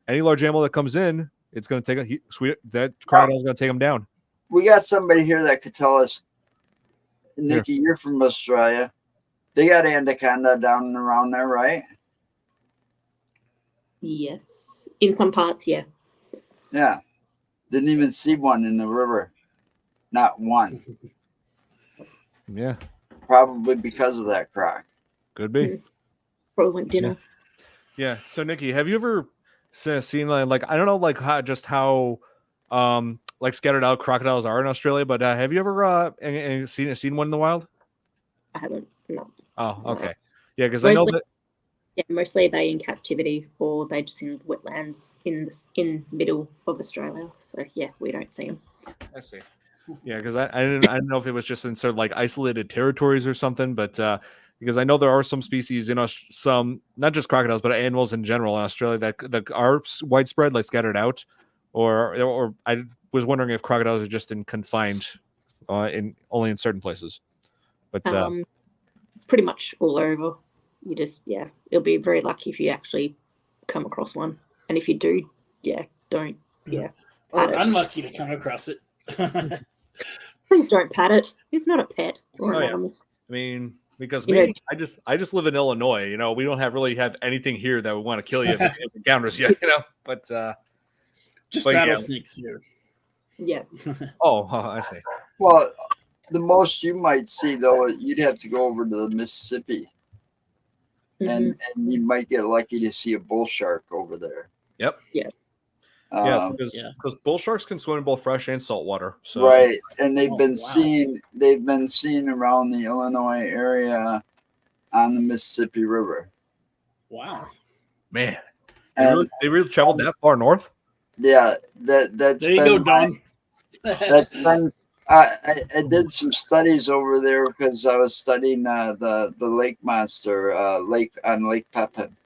any large animal that comes in, it's going to take that crocodile's going to take him down. We got somebody here that could tell us. Nikki, you're from Australia. They got anaconda down and around there, right? Yes, in some parts, yeah. Yeah. Didn't even see one in the river. Not one. Yeah. Probably because of that croc. Could be. Probably went dinner. Yeah. So Nikki, have you ever seen like I don't know like how like scattered out crocodiles are in Australia, but have you ever seen one in the wild? I haven't. No. Oh, okay. Yeah, because I know that. Yeah, mostly they in captivity or they just in wetlands in middle of Australia. So yeah, we don't see them. I see. Yeah, because I didn't know if it was just in sort of like isolated territories or something, but because I know there are some species some not just crocodiles but animals in general in Australia that are widespread, like scattered out, or I was wondering if crocodiles are just confined only in certain places, but pretty much all over. You just you'll be very lucky if you actually come across one, and if you do, don't or unlucky to come across it. Please don't pat it. It's not a pet or an animal. I mean, because I just live in Illinois. We don't really have anything here that would want to kill you if it encounters you. But just rattlesnakes here. Yeah. Oh, I see. Well, the most you might see though, you'd have to go over to the Mississippi. And you might get lucky to see a bull shark over there. Yep. Yeah. Because bull sharks can swim in both fresh and salt water. So. Right, and they've been seen around the Illinois area on the Mississippi River. Wow, man, they really traveled that far north. Yeah, that's there you go, Don. That's been. I did some studies over there because I was studying the lake monster on Lake Pepin.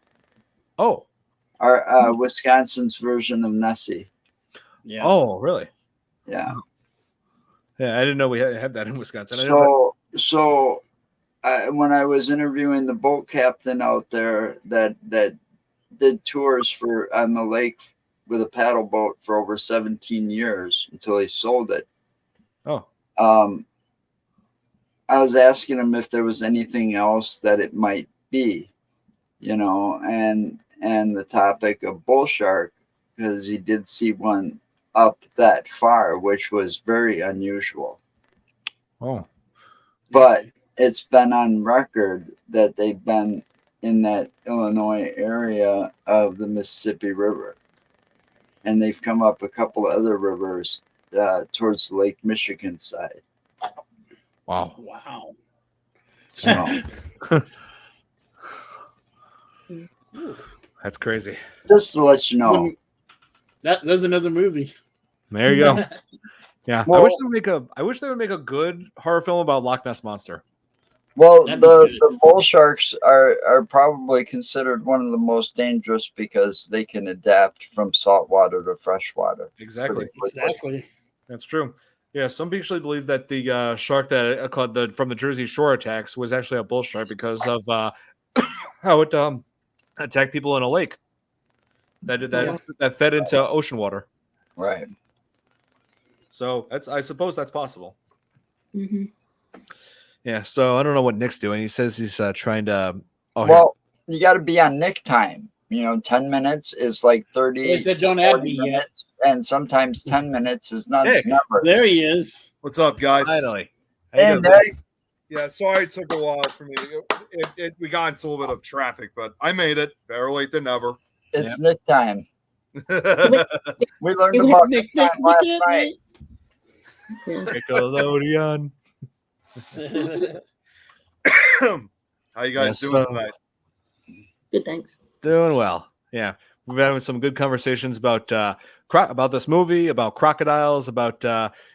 Oh, our Wisconsin's version of Nessie. Yeah. Oh, really? Yeah. Yeah, I didn't know we had that in Wisconsin. So when I was interviewing the boat captain out there that did tours on the lake with a paddle boat for over 17 years until he sold it. Oh. I was asking him if there was anything else that it might be, and the topic of bull shark, because he did see one up that far, which was very unusual. Oh. but it's been on record that they've been in that Illinois area of the Mississippi River. And they've come up a couple of other rivers towards the Lake Michigan side. Wow. Wow. So, That's crazy. just to let you know. There's another movie. There you go. Yeah. Well, I wish they would make a good horror film about Loch Ness Monster. Well, That'd be good. the bull sharks are probably considered one of the most dangerous because they can adapt from saltwater to freshwater. Exactly. Exactly. That's true. Yeah, some people actually believe that the shark that called from the Jersey Shore attacks was actually a bull shark because of how it attacked people in a lake that fed into ocean water. Right. So I suppose that's possible. Mm-hmm. Yeah. So I don't know what Nick's doing. He says he's trying to. Well, you got to be on Nick time. 10 minutes is like 30. They said don't add 40 me yet. minutes, and sometimes 10 minutes is not Nick. never. There he is. What's up, guys? finally. How you And doing? Nick, Yeah, sorry it took a while for me. We got into a little bit of traffic, but I made it. Better late than never. it's Nick time. Yeah, We learned about Nick, Nick time last night. Yeah. Nickelodeon. How you guys Yes, doing sir. tonight? Good, thanks. Doing well. Yeah. We've been having some good conversations about this movie, about crocodiles, about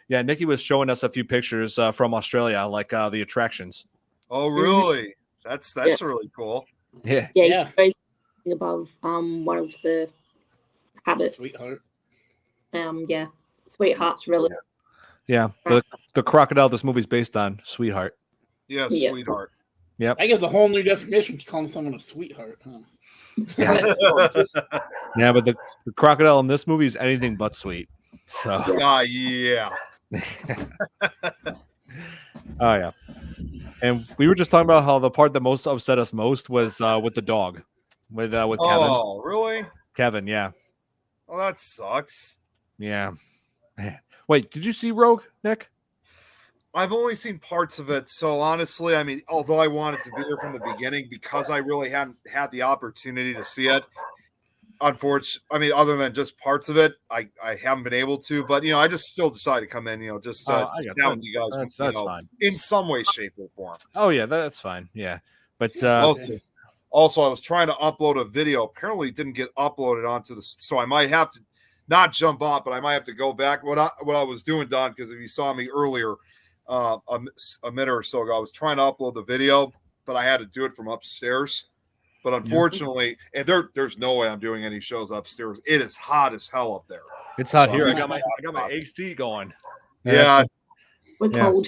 Nikki was showing us a few pictures from Australia, like the attractions. Oh, really? That's really cool. Yeah. Yeah, Yeah. you go above one of the habits. Sweetheart. Yeah, Sweetheart's really. Yeah. The crocodile this movie's based on, Sweetheart. Yeah, Yeah. sweetheart. Yep. I guess a whole new definition to calling someone a sweetheart. Huh? Yeah, but the crocodile in this movie is anything but sweet. So Yeah. oh yeah. And we were just talking about how the part that most upset us most was with the dog. With Kevin. Oh, really? Kevin, yeah. Well, that sucks. Yeah. Wait, did you see Rogue, Nick? I've only seen parts of it, so honestly, I mean, although I wanted to be there from the beginning, because I really hadn't had the opportunity to see it. Unfortunately, I mean, other than just parts of it, I haven't been able to. But I just still decided to come in, just I got chat with you guys, That's fine. in some way, shape, or form. Oh yeah, that's fine. Yeah, but Also, I was trying to upload a video. Apparently, it didn't get uploaded onto the. So I might have to not jump off, but I might have to go back. What I was doing, Don, because if you saw me earlier, a minute or so ago, I was trying to upload the video, but I had to do it from upstairs. But unfortunately, and there's no way I'm doing any shows upstairs. It is hot as hell up there. it's hot So here. I I'm got my AC going. Yeah, We're Yeah. cold.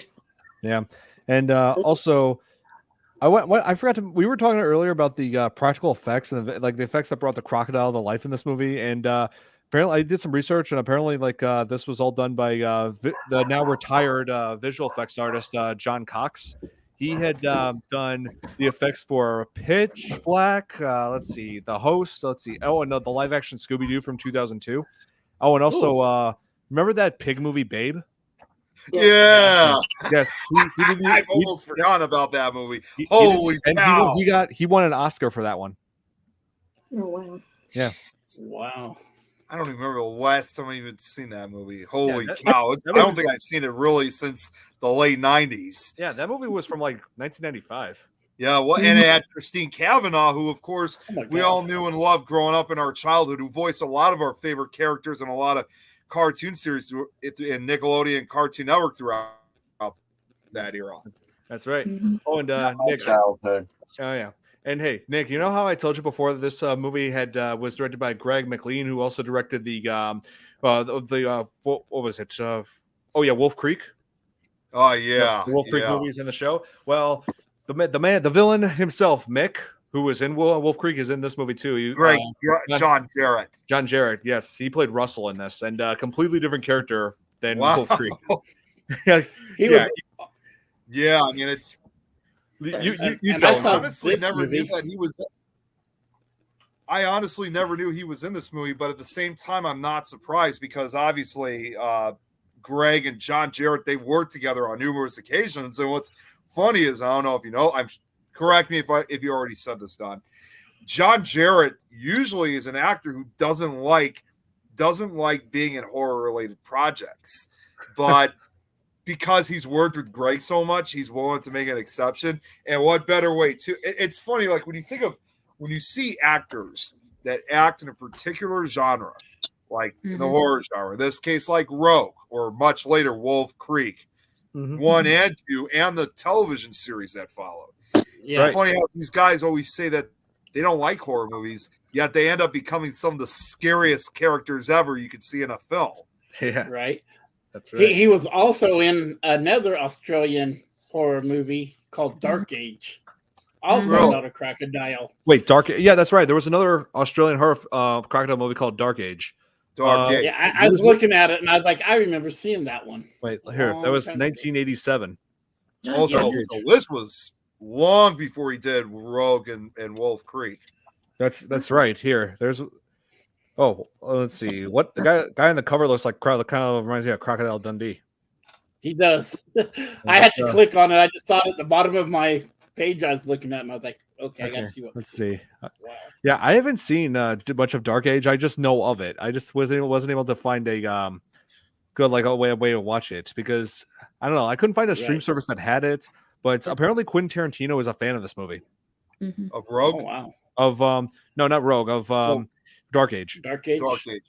Yeah, and also, I forgot to. We were talking earlier about the practical effects and the effects that brought the crocodile to life in this movie. And apparently, I did some research, and apparently, this was all done by the now retired visual effects artist John Cox. He had done the effects for Pitch Black. Let's see, The Host. Let's see. Oh, and the live action Scooby Doo from 2002. Oh, and also, remember that pig movie, Babe? yeah. Yes, I almost forgot about that movie. He- Holy and cow! he won an Oscar for that one. Oh wow. Yeah. Wow. I don't even remember the last time I even seen that movie. Holy that- cow! that I don't was- think I've seen it really since the late '90s. Yeah, that movie was from 1995. Yeah, well, and it had Christine Cavanaugh, who, of course, Oh my we God. all knew and loved growing up in our childhood, who voiced a lot of our favorite characters and a lot of cartoon series in Nickelodeon Cartoon Network throughout that era. That's right. Mhm. Oh, and My Nick. childhood. Oh yeah. And hey, Nick, you know how I told you before that this movie was directed by Greg McLean, who also directed what was it? Wolf Creek. Oh yeah, The Wolf Creek yeah. movies in the show. Well, the villain himself, Mick, who was in Wolf Creek, is in this movie too. Great, John Jarrett. John Jarrett. Yes, he played Russell in this, and completely different character than Wow. Wolf Creek. yeah, He yeah. was, Yeah, I mean it's. You And tell I him. saw honestly this never movie. knew that he was. I honestly never knew he was in this movie, but at the same time, I'm not surprised because obviously, Greg and John Jarrett, they worked together on numerous occasions. And what's funny is, I don't know if you know, correct me if you already said this, Don. John Jarrett usually is an actor who doesn't like being in horror related projects, but because he's worked with Greg so much, he's willing to make an exception. And what better way to? It's funny, like when you see actors that act in a particular genre, like in the horror genre, in this case, like Rogue, or much later Wolf Creek, 1 and 2, and the television series that followed. Yeah, It's funny how these guys always say that they don't like horror movies, yet they end up becoming some of the scariest characters ever you could see in a film. Yeah, right. that's right. He was also in another Australian horror movie called Dark Age, also Really? about a crocodile. Wait, Dark. Yeah, that's right. There was another Australian horror crocodile movie called Dark Age. Dark Age. Yeah, I was looking at it and I was like, I remember seeing that one. Wait, here. That was Long time ago. 1987. Also, Dark so Age. this was long before he did Rogue and Wolf Creek. That's right. Here, there's. Oh, let's see. What the guy on the cover looks like? Kind of reminds me of Crocodile Dundee. He does. I had to click on it. I just saw it at the bottom of my page I was looking at, and I was like, okay, I got to see what. Let's see. Wow. Yeah, I haven't seen much of Dark Age. I just know of it. I just wasn't able to find a good a way to watch it, because I don't know. I couldn't find a stream service that had it, but apparently Quentin Tarantino is a fan of this movie. Of Rogue? Oh, wow. Of no, not Rogue, of Dark Age. Dark Age. Dark Age.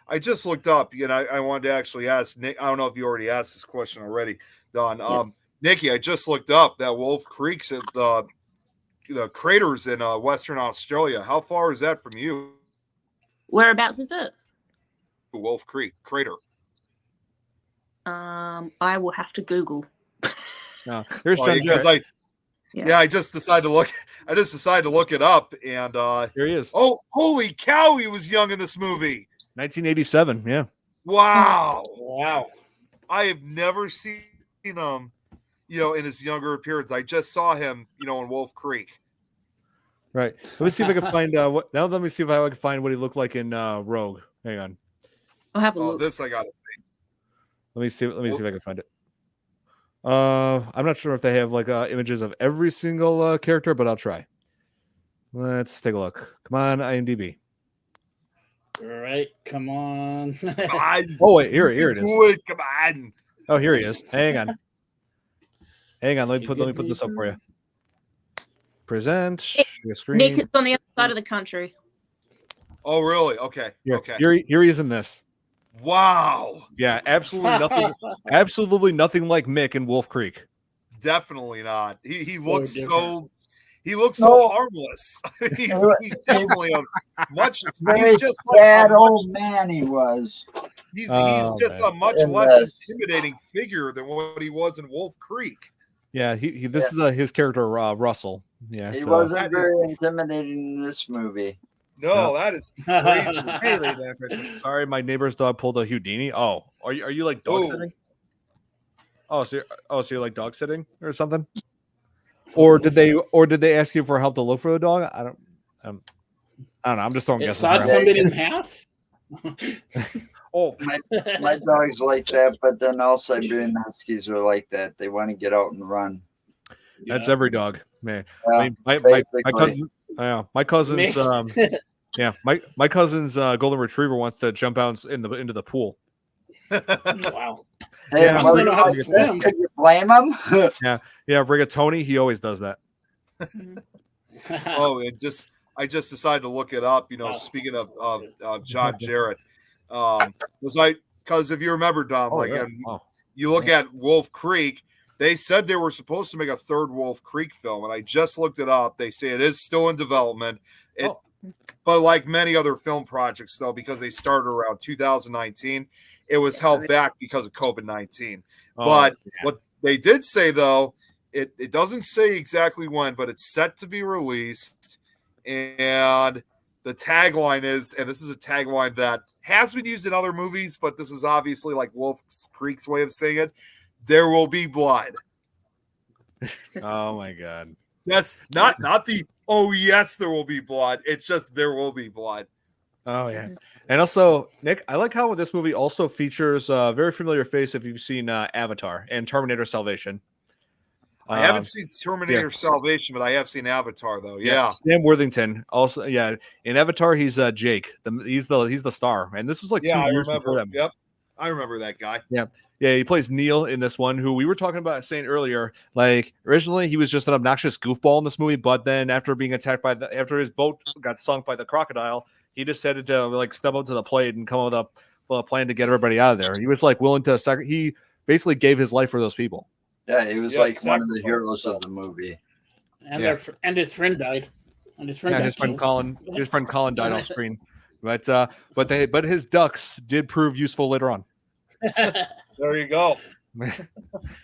I just looked up, and I wanted to actually ask Nick. I don't know if you already asked this question already, Don. Nikki, I just looked up that Wolf Creek's at the craters in Western Australia. How far is that from you? Whereabouts is it? Wolf Creek crater. I will have to Google. No, there's Oh, John because Jarrett. I just decided to look. I just decided to look it up, and Here he is. oh, holy cow, he was young in this movie. 1987. Yeah. Wow. Wow. I have never seen him, in his younger appearance. I just saw him, in Wolf Creek. Right. Let me see if I can find what. Now let me see if I can find what he looked like in Rogue. Hang on. I'll have a Oh, look. this I gotta see. Let me see if I can find it. I'm not sure if they have images of every single character, but I'll try. Let's take a look. Come on, IMDb. All right, come on. Come on. Oh wait, here it is. Do it. Come on. Oh, here he is. Hang on. Hang on. Let me Okay, put give this me up for you. Present share screen. Nick is on the other side of the country. Oh, really? Okay. Here, Okay. here he is in this. Wow. Yeah, absolutely nothing. Absolutely nothing like Mick in Wolf Creek. Definitely not. He looks different. so. He looks No. so harmless. he's definitely a much. Very He's just like sad a much, old man he was. he's Oh, just man. a much And, less intimidating figure than what he was in Wolf Creek. Yeah, this is his character Russell. Yeah, He so. wasn't That very is- intimidating in this movie. No, that is crazy. Hey, lady there, Christian. Sorry, my neighbor's dog pulled a Houdini. Oh, are you like dog Ooh. sitting? Oh, so you're like dog sitting or something? Or did they ask you for help to look for the dog? I don't know. I'm just throwing It guesses sawed around. somebody in half. Oh, My dog's like that, but then all Siberian Huskies are like that. They want to get out and run. that's every dog, man. Yeah, I mean, my basically. cousin, my cousin's Me. yeah, my cousin's golden retriever wants to jump out into the pool. Wow. Hey, Yeah, I'm what gonna know how to could swim. you blame him? Yeah, Rigatoni, he always does that. Oh, I just decided to look it up. Wow. Speaking of John Jarrett, because if you remember, Don, you look at Wolf Creek. They said they were supposed to make a third Wolf Creek film, and I just looked it up. They say it is still in development. But like many other film projects, though, because they started around 2019, it was held back because of COVID-19. But what they did say, though, it doesn't say exactly when, but it's set to be released. And the tagline is, and this is a tagline that has been used in other movies, but this is obviously like Wolf Creek's way of saying it. There will be blood. Oh my god. Yes, not the, oh yes, there will be blood. It's just there will be blood. Oh yeah. And also, Nick, I like how this movie also features a very familiar face if you've seen Avatar and Terminator Salvation. I haven't seen Terminator Salvation, but I have seen Avatar though. Yeah. Sam Worthington also. Yeah, in Avatar, he's Jake. He's the star, and this was like 2 years before that movie. Yep, I remember that guy. Yeah, he plays Neil in this one, who we were talking about saying earlier. Like originally, he was just an obnoxious goofball in this movie, but then after being attacked after his boat got sunk by the crocodile, he decided to like step up to the plate and come up with a plan to get everybody out of there. He was like willing to he basically gave his life for those people. Yeah, he was like one of the heroes of the movie. And his friend died. And his friend his friend Colin died off screen. But his ducks did prove useful later on. There you go.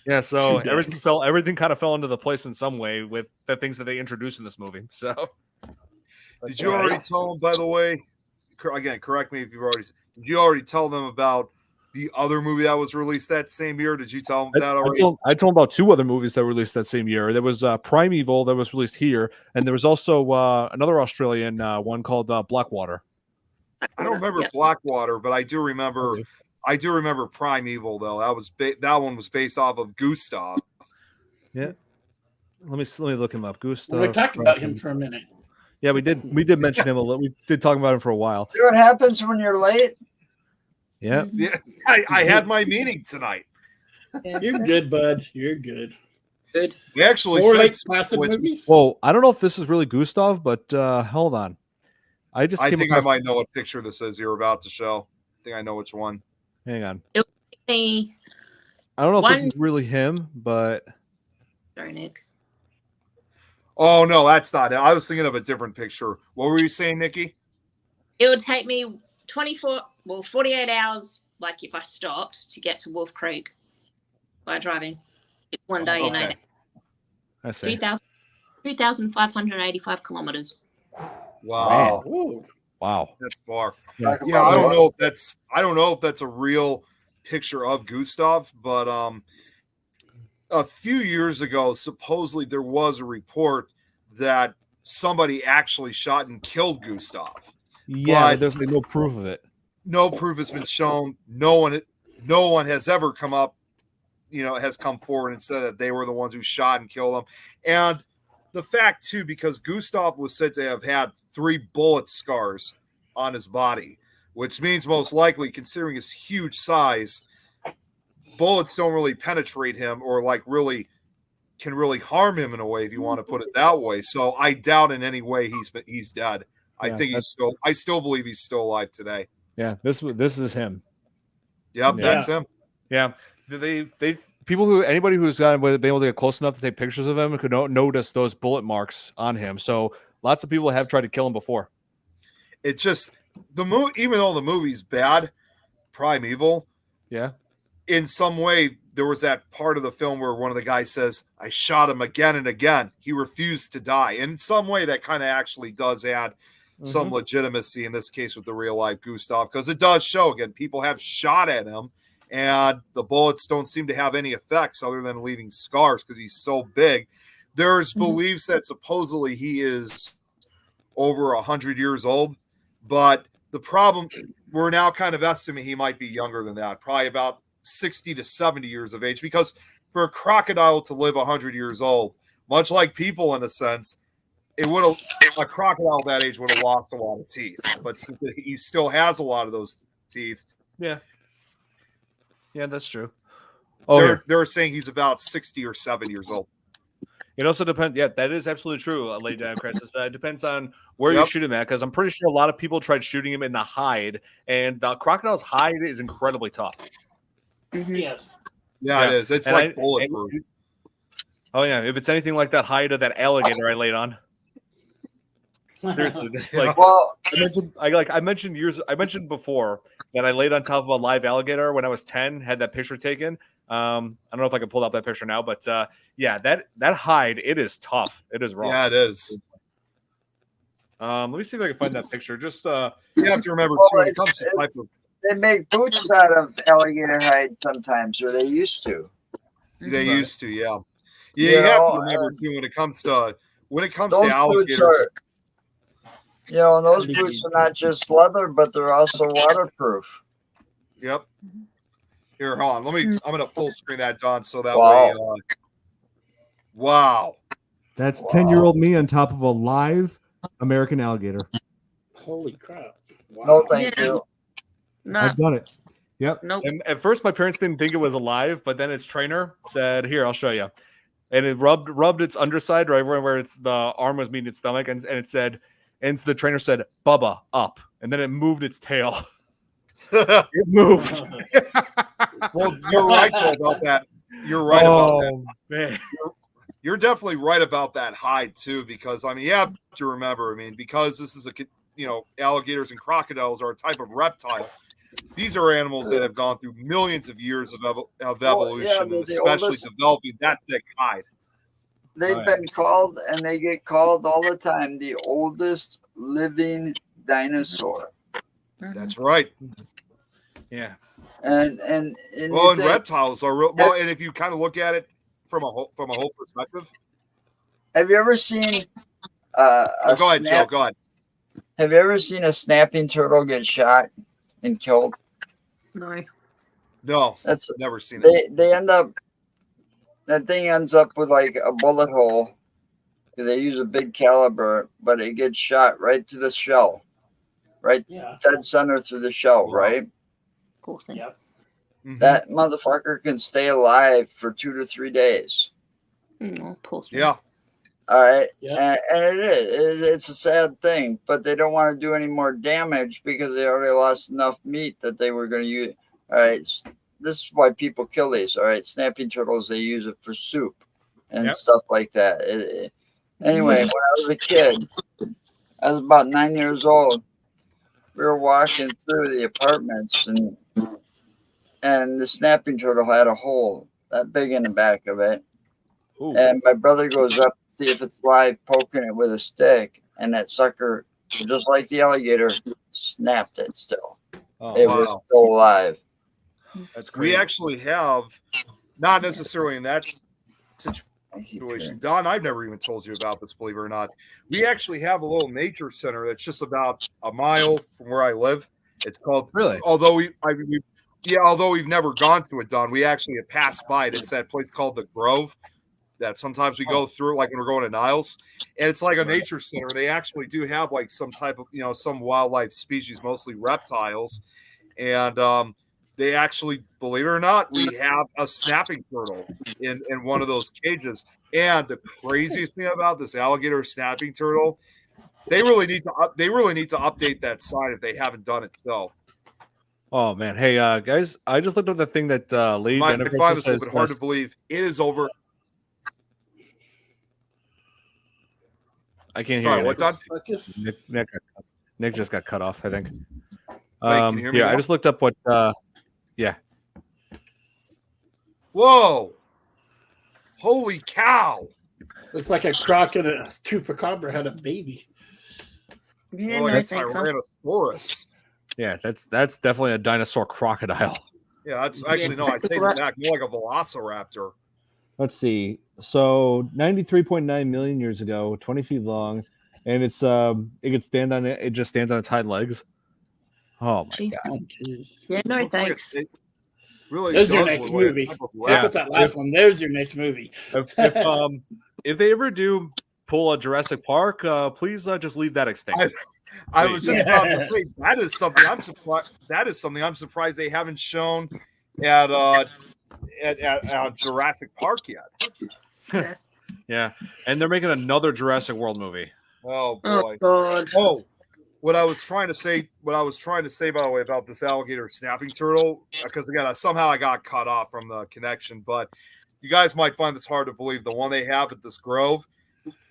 Yeah, so everything kind of fell into the place in some way with the things that they introduced in this movie. So did you already tell them, by the way? Again, correct me if you've already. Did you already tell them about the other movie that was released that same year? Did you tell them that already? I told them about 2 other movies that were released that same year. There was Primeval that was released here, and there was also another Australian one called Blackwater. I don't remember Blackwater, but I do remember. Okay. I do remember Primeval though. That one was based off of Gustav. Yeah. Let me look him up. Gustav. We talked about him for a minute. Yeah, we did mention him a little. We did talk about him for a while. See what happens when you're late? Yeah. Yeah. I had my meeting tonight. You're good, bud. You're good. Good. We actually more like classic movies. Well, I don't know if this is really Gustav, but hold on. I think I might know what picture this is you're about to show. I think I know which one. Hang on. It'll be I don't know if this is really him, but sorry, Nick. Oh no, that's not it. I was thinking of a different picture. What were you saying, Nikki? It would take me 48 hours, like if I stopped, to get to Wolf Creek by driving. It's 1 day and 8 hours. I see. 3,585 kilometers. Wow. Wow. That's far. Yeah, I don't know if that's a real picture of Gustav, but a few years ago, supposedly there was a report that somebody actually shot and killed Gustav. Yeah, but there's no proof of it. No proof has been shown. No one has ever come forward and said that they were the ones who shot and killed him. And the fact too, because Gustav was said to have had 3 bullet scars on his body, which means most likely, considering his huge size, bullets don't really penetrate him or can really harm him in a way, if you want to put it that way. So I doubt in any way he's dead. I think I still believe he's still alive today. Yeah, this is him. Yep, that's him. Yeah, anybody who's been able to get close enough to take pictures of him could notice those bullet marks on him. So lots of people have tried to kill him before. It's just even though the movie's bad, Primeval. Yeah. In some way, there was that part of the film where one of the guys says, "I shot him again and again. He refused to die." And in some way, that kind of actually does add some legitimacy in this case with the real life Gustav, because it does show again people have shot at him and the bullets don't seem to have any effects other than leaving scars because he's so big. There's beliefs that supposedly he is over 100 years old, but the problem, we're now kind of estimating he might be younger than that, probably about 60 to 70 years of age, because for a crocodile to live 100 years old, much like people in a sense, a crocodile that age would have lost a lot of teeth, but since he still has a lot of those teeth. Yeah, that's true. They're saying he's about 60 or 70 years old. It also depends. Yeah, that is absolutely true, Lady Crisis. It depends on where you shoot him at, because I'm pretty sure a lot of people tried shooting him in the hide, and the crocodile's hide is incredibly tough. Yes. Yeah, it is. It's like bulletproof. Oh yeah, if it's anything like that hide of that alligator I laid on. Seriously, I mentioned before that I laid on top of a live alligator when I was 10. Had that picture taken. I don't know if I can pull out that picture now, but that hide, it is tough. It is raw. Yeah, it is. Let me see if I can find that picture. Just you have to remember too, when it comes to type of. They make boots out of alligator hide sometimes, or they used to. They used to, yeah. You have to remember too, when it comes to alligators. You know, and those boots are not just leather, but they're also waterproof. Yep. Here, hold on. I'm gonna full screen that, Don, so that Wow. way. Wow. That's 10-year-old me on top of a live American alligator. Holy crap! Wow. No, thank Yeah. you. No, I've done it. Yep. nope. And at first, my parents didn't think it was alive, but then its trainer said, "Here, I'll show you." And it rubbed its underside right where it's the arm was meeting its stomach, and it said, and so the trainer said, "Bubba, up," and then it moved its tail. It moved. Well, you're right though about that. You're right about that. Man. You're definitely right about that hide too, because I mean, you have to remember. I mean, because this is alligators and crocodiles are a type of reptile. These are animals that have gone through millions of years of evolution, they're and the especially oldest. developing that thick hide. They've Right. been called, and they get called all the time, the oldest living dinosaur. That's right. Yeah. And Well, you and think- reptiles are real. Well, and if you kind of look at it from a whole perspective, have you ever seen go ahead, Joe. Go ahead. Have you ever seen a snapping turtle get shot and killed? No. No, That's never seen it. they end up. That thing ends up with like a bullet hole. They use a big caliber, but it gets shot right through the shell, right Yeah. dead center through the shell, Wow. right? Poor thing. Yep. Mhm. That motherfucker can stay alive for 2 to 3 days. Oh, poor thing. Yeah. All right, Yeah. and it's a sad thing, but they don't want to do any more damage because they already lost enough meat that they were going to use. All right, this is why people kill these. All right, snapping turtles, they use it for soup and Yep. stuff like that. Anyway, when I was a kid, I was about 9 years old. We were walking through the apartments, and the snapping turtle had a hole that big in the back of it. Ooh. And my brother goes up to see if it's live, poking it with a stick, and that sucker, just like the alligator, snapped it still. Oh, It wow. was still alive. that's great. We actually have, not necessarily in that situation. Don, I've never even told you about this, believe it or not. We actually have a little nature center that's just about a mile from where I live. It's called, Really? although we've never gone to it, Don, we actually have passed by it. It's that place called the Grove that sometimes we go through, like when we're going to Niles, and it's like a nature center. They actually do have like some type of, some wildlife species, mostly reptiles. And they actually, believe it or not, we have a snapping turtle in one of those cages. And the craziest thing about this alligator snapping turtle, they really need to update that sign if they haven't done it. So Oh man, hey guys, I just looked up the thing that Lady I Jennifer find this a says. little bit hard to believe. It is over. I can't Sorry, hear you. what, Nick. Don? Nick just got cut off, I think. Can you hear me Yeah, now? I just looked up what. Yeah, Whoa! Holy cow! Looks like a croc and a chupacabra had a baby. Yeah, More no, like a thanks. Tyrannosaurus. yeah, that's definitely a dinosaur crocodile. Yeah, that's actually no. I take it back. More like a velociraptor. Let's see. So 93.9 million years ago, 20 feet long, and it could stand on it. It just stands on its hind legs. Oh my Jeez. god! Oh, jeez. Yeah, no, Looks like thanks. it really There's does your look next like a movie. type of Look rat. at that last one. There's your next movie. If they ever do pull a Jurassic Park, please just leave that extinct. I was just Yeah. about to say that is something I'm surprised. That is something I'm surprised they haven't shown at Jurassic Park yet. Yeah, and they're making another Jurassic World movie. Oh Oh boy. god. Oh, what I was trying to say, by the way, about this alligator snapping turtle, because again, somehow I got cut off from the connection, but you guys might find this hard to believe. The one they have at this Grove,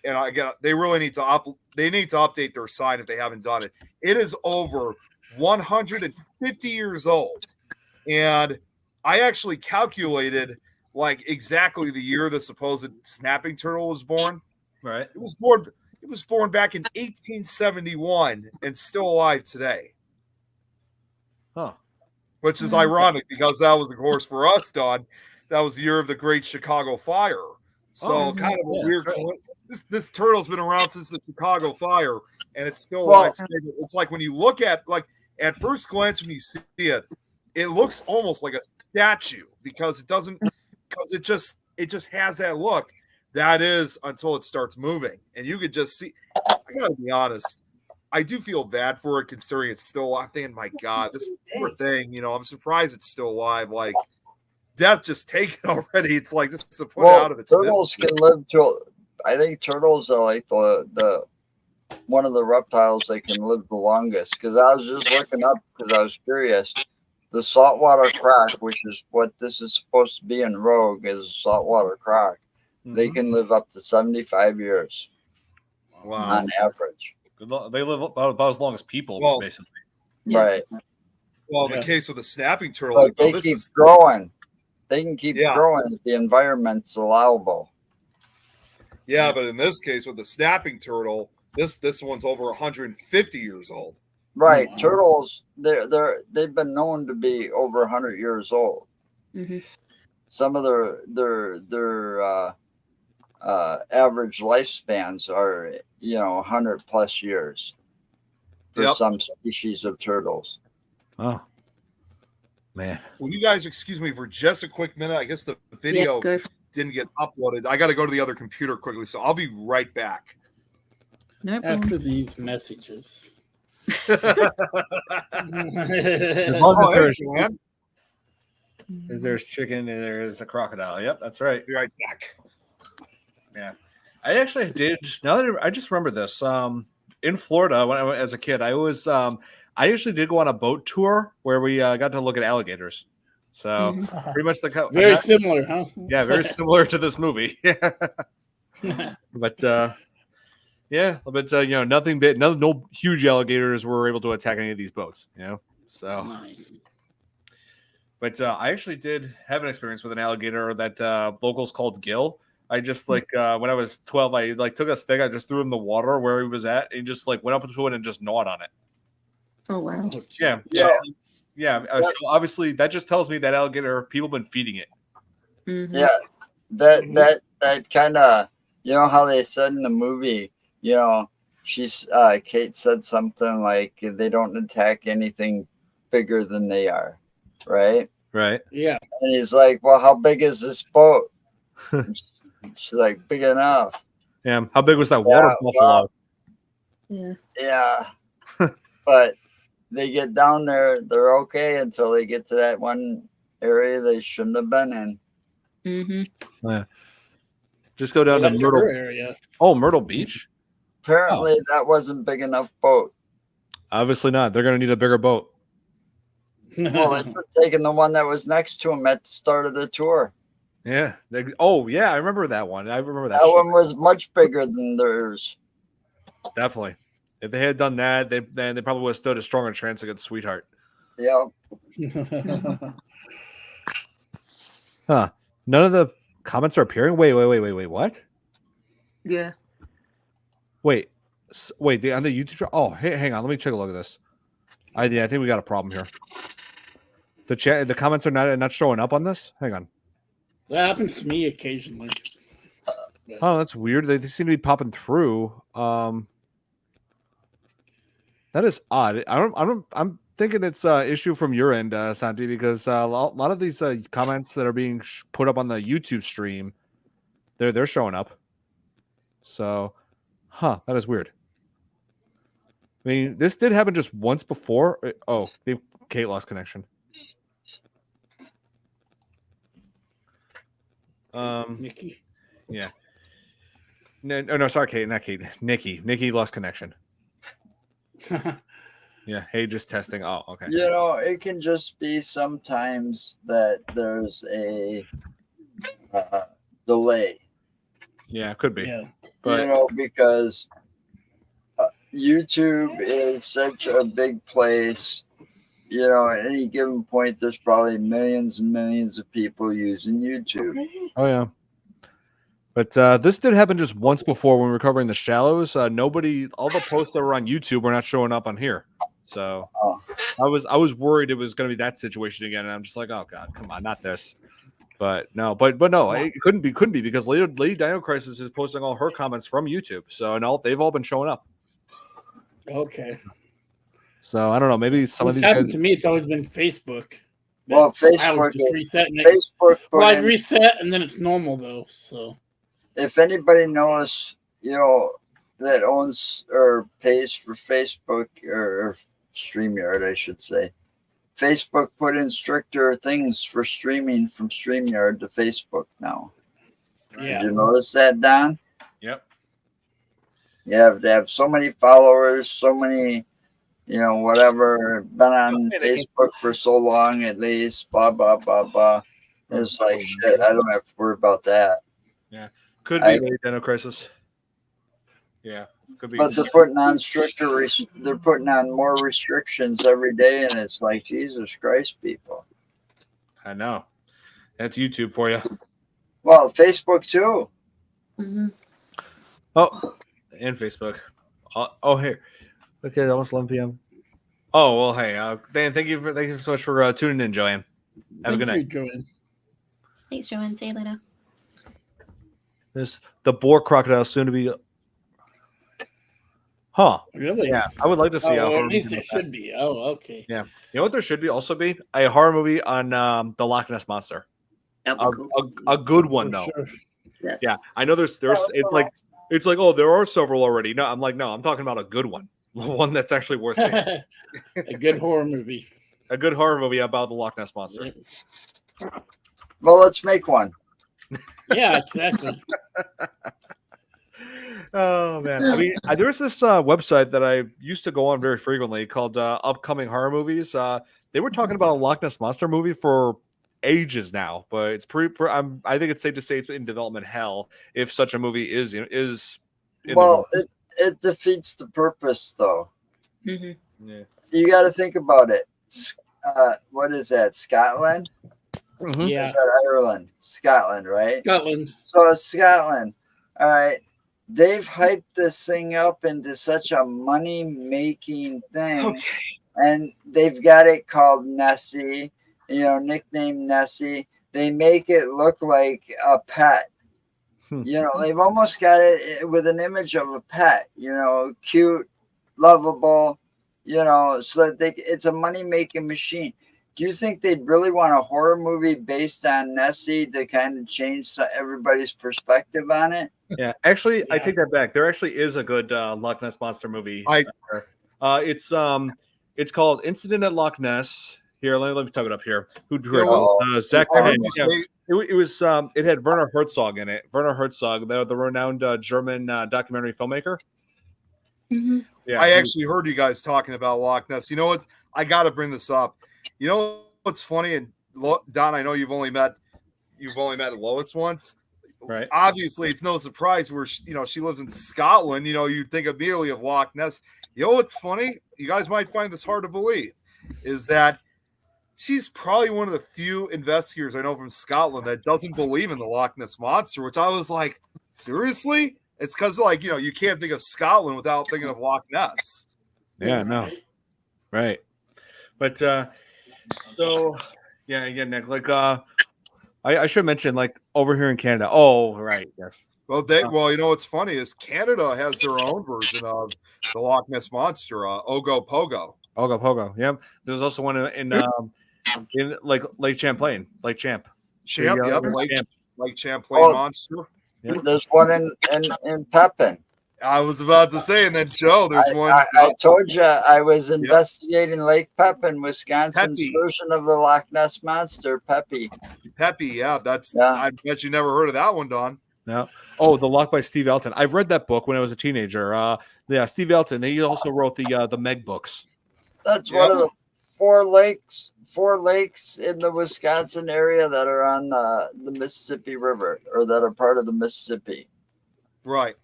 and again, they really need to update their sign if they haven't done it. It is over 150 years old, and I actually calculated like exactly the year the supposed snapping turtle was born. Right. It was born back in 1871 and still alive today. Huh. Which is ironic because that was, of course, for us, Don, that was the year of the Great Chicago Fire. So Oh, kind of a yeah, weird, right. this turtle's been around since the Chicago fire, and it's still Well- alive. It's like when you look at at first glance when you see it, it looks almost like a statue because it just has that look. That is until it starts moving, and you could just see. I gotta be honest. I do feel bad for it considering it's still alive. Thinking, my God, this poor thing. I'm surprised it's still alive. Like death just taken already. It's like just to put it out of its turtles misery. can live till. I think turtles are like the one of the reptiles that can live the longest. Because I was just looking up because I was curious. The saltwater croc, which is what this is supposed to be in Rogue, is a saltwater croc. They can live up to 75 years on average. They live about as long as people, basically. Yeah. Right. Well, in the case of the snapping turtle, But they keep growing. They can keep growing if the environment's allowable. Yeah, but in this case with the snapping turtle, this one's over 150 years old. Right. Turtles, they've been known to be over 100 years old. Mm-hmm. Some of their average lifespans are 100 plus years for some species of turtles. Oh man. Will you guys excuse me for just a quick minute? I guess the video didn't get uploaded. I got to go to the other computer quickly, so I'll be right back. No problem. After these messages. As long as there's chicken and there's a crocodile. Yep, that's right. Be right back. Yeah, I actually did. Now that I just remember this, in Florida when I went as a kid, I actually did go on a boat tour where we got to look at alligators. So pretty much very similar, huh? Yeah, very similar to this movie. But nothing big, no huge alligators were able to attack any of these boats. So nice. But I actually did have an experience with an alligator that locals called Gil. I just when I was 12, I took a stick, I just threw it in the water where he was at, and just went up to it and just gnawed on it. Oh wow! Yeah. So obviously, that just tells me that alligator people have been feeding it. Mm-hmm. Yeah, that kind of how they said in the movie. Kate said something like they don't attack anything bigger than they are, right? Right. Yeah. And he's like, "Well, how big is this boat?" She's like, "Big enough." Yeah. How big was that water buffalo? Yeah. But they get down there, they're okay until they get to that one area they shouldn't have been in. Mm-hmm. Yeah. Just go down to Myrtle area. Oh, Myrtle Beach. Apparently, that wasn't big enough boat. Obviously not. They're going to need a bigger boat. Well, they were taking the one that was next to him at the start of the tour. Yeah. I remember that one. I remember that. That one was much bigger than theirs. Definitely. If they had done that, they probably would have stood a stronger chance against Sweetheart. Yep. Huh. None of the comments are appearing. Wait. What? Yeah. Wait. On the YouTube. Oh, hey, hang on. Let me take a look at this. I think we got a problem here. The comments are not showing up on this. Hang on. That happens to me occasionally. Oh, that's weird. They seem to be popping through. That is odd. I'm thinking it's an issue from your end, Santi, because a lot of these comments that are being put up on the YouTube stream, they're showing up. So, that is weird. I mean, this did happen just once before. Kate lost connection. Nikki. Yeah. No, sorry, Kate, not Kate. Nikki lost connection. Yeah. Hey, just testing. Oh, okay. It can just be sometimes that there's a delay. Yeah, it could be. Yeah. But because YouTube is such a big place. At any given point, there's probably millions and millions of people using YouTube. oh yeah. But this did happen just once before when we were covering the shallows. All the posts that were on YouTube were not showing up on here. So I was worried it was going to be that situation again, and I'm just like, oh god, come on, not this. But no, it couldn't be because Lady Dino Crisis is posting all her comments from YouTube. So they've all been showing up. Okay. So I don't know. Maybe some of What's these happened guys. to me, it's always been Facebook. Well, I was Facebook, just resetting it. Facebook. Well, I put in- reset and then it's normal though. So If anybody knows, that owns or pays for Facebook or StreamYard, I should say. Facebook put in stricter things for streaming from StreamYard to Facebook now. yeah. Did you notice that, Don? Yep. You have to have so many followers, so many, whatever, been on Facebook for so long at least, blah, blah, blah, blah. It's like, shit, I don't have to worry about that. Yeah. Could be Lady Dino Crisis. Yeah. Could be. But they're putting on they're putting on more restrictions every day, and it's like, Jesus Christ, people. I know. That's YouTube for you. Well, Facebook too. Mm-hmm. Oh, and Facebook. Oh, here. Okay, almost 11 p.m. Oh well, hey, Dan, thank you so much for tuning in, Joanne. Have a good night. Joanne. Thanks, Joanne. See you later. The boar crocodile soon to be. Huh. Really? Yeah, I would like to see. At least it should be. Oh, okay. Yeah. You know what there should also be? A horror movie on the Loch Ness Monster. A good one though. Sure. Yeah, I know there's it's like oh, there are several already. No, I'm talking about a good one. One that's actually worth seeing. A good horror movie. A good horror movie about the Loch Ness Monster. Well, let's make one. Yeah, exactly. Oh man, I mean, there's this website that I used to go on very frequently called Upcoming Horror Movies. They were talking about a Loch Ness Monster movie for ages now, but it's I think it's safe to say it's in development hell if such a movie is Well, it defeats the purpose, though. Mm-hmm. Yeah. You got to think about it. What is that? Scotland? Mm-hmm. Yeah. Is that Ireland? Scotland, right? Scotland. So it's Scotland. All right. They've hyped this thing up into such a money-making thing. Okay. And they've got it called Nessie, nicknamed Nessie. They make it look like a pet. They've almost got it with an image of a pet, cute, lovable, so that it's a money-making machine. Do you think they'd really want a horror movie based on Nessie to kind of change everybody's perspective on it? Yeah, actually, I take that back. There actually is a good Loch Ness Monster movie. It's called Incident at Loch Ness. Here, let me talk it up here. Who drew it? Zach. It had Werner Herzog in it. Werner Herzog, the renowned German documentary filmmaker. Mm-hmm. Yeah, I actually heard you guys talking about Loch Ness. You know what? I got to bring this up. You know what's funny? And Don, I know you've only met Lois once. Right. Obviously, it's no surprise where she lives in Scotland. You think immediately of Loch Ness. You know what's funny? You guys might find this hard to believe, is that she's probably one of the few investigators I know from Scotland that doesn't believe in the Loch Ness Monster, which I was like, seriously? It's because, you can't think of Scotland without thinking of Loch Ness. Yeah, no. Right. But, so, yeah, again, Nick, I should mention, over here in Canada. Oh, right, yes. Well, what's funny is Canada has their own version of the Loch Ness Monster, Ogo Pogo. Ogo Pogo, yeah. There's also one in Lake Champlain, Lake Champ. Lake Champlain Monster. Yep. There's one in Pepin. I was about to say, and then Joe, there's one. I told you I was investigating Lake Pepin, Wisconsin's version of the Loch Ness Monster, Peppy. Yeah. I bet you never heard of that one, Don. No. Oh, The Loch by Steve Elton. I've read that book when I was a teenager. Steve Elton. He also wrote the Meg books. That's one of the four lakes in the Wisconsin area that are on the Mississippi River, or that are part of the Mississippi. Right.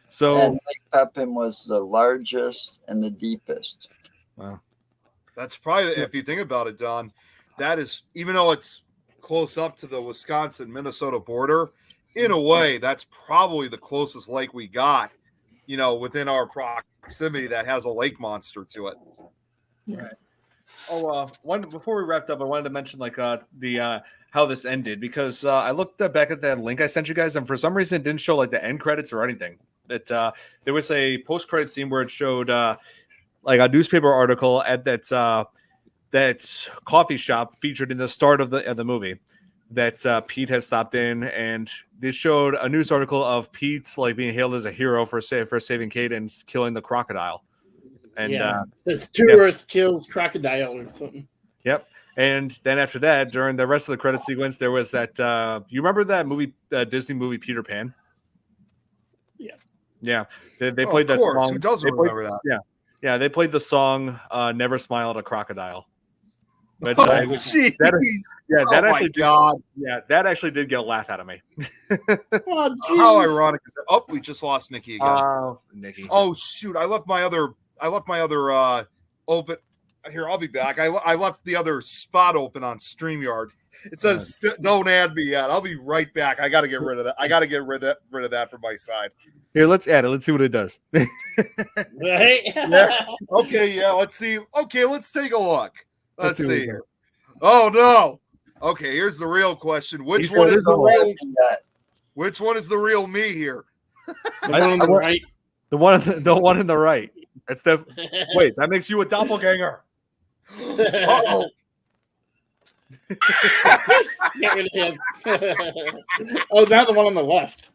So and Lake Pepin was the largest and the deepest. Wow. That's probably, if you think about it, Don, that is, even though it's close up to the Wisconsin-Minnesota border, in a way, that's probably the closest lake we got, within our proximity that has a lake monster to it. Right. One before we wrapped up, I wanted to mention like the how this ended because I looked back at that link I sent you guys, and for some reason it didn't show like the end credits or anything. It there was a post credit scene where it showed like a newspaper article at that coffee shop featured in the start of the movie that Pete had stopped in, and they showed a news article of Pete's like being hailed as a hero for saving Kate and killing the crocodile. And says tourist kills crocodile or something. Yep. And then after that, during the rest of the credit sequence, there was that. You remember that movie, Disney movie Peter Pan? Yeah. Yeah. They played that course. song. Who doesn't remember that? Yeah. Yeah. They played the song "Never Smile at a Crocodile." But Jeez. that Oh actually my God. that actually did get a laugh out of me. Oh, How ironic is that? Oh, we just lost Nikki again. Nikki. Oh shoot! I left my other open. Here, I'll be back. I left the other spot open on StreamYard. It says don't add me yet. I'll be right back. I got to get rid of that. I got to get rid of that from my side. Here, let's add it. Let's see what it does. Right? Yeah. Okay. Yeah. Let's see. Okay. Let's take a look. Let's see here. Oh no. Okay. Here's the real question. Which one is the real me here? The one on the right. The one in the right. That's wait, that makes you a doppelganger. Uh-oh. Get rid of him. Oh, now the one on the left.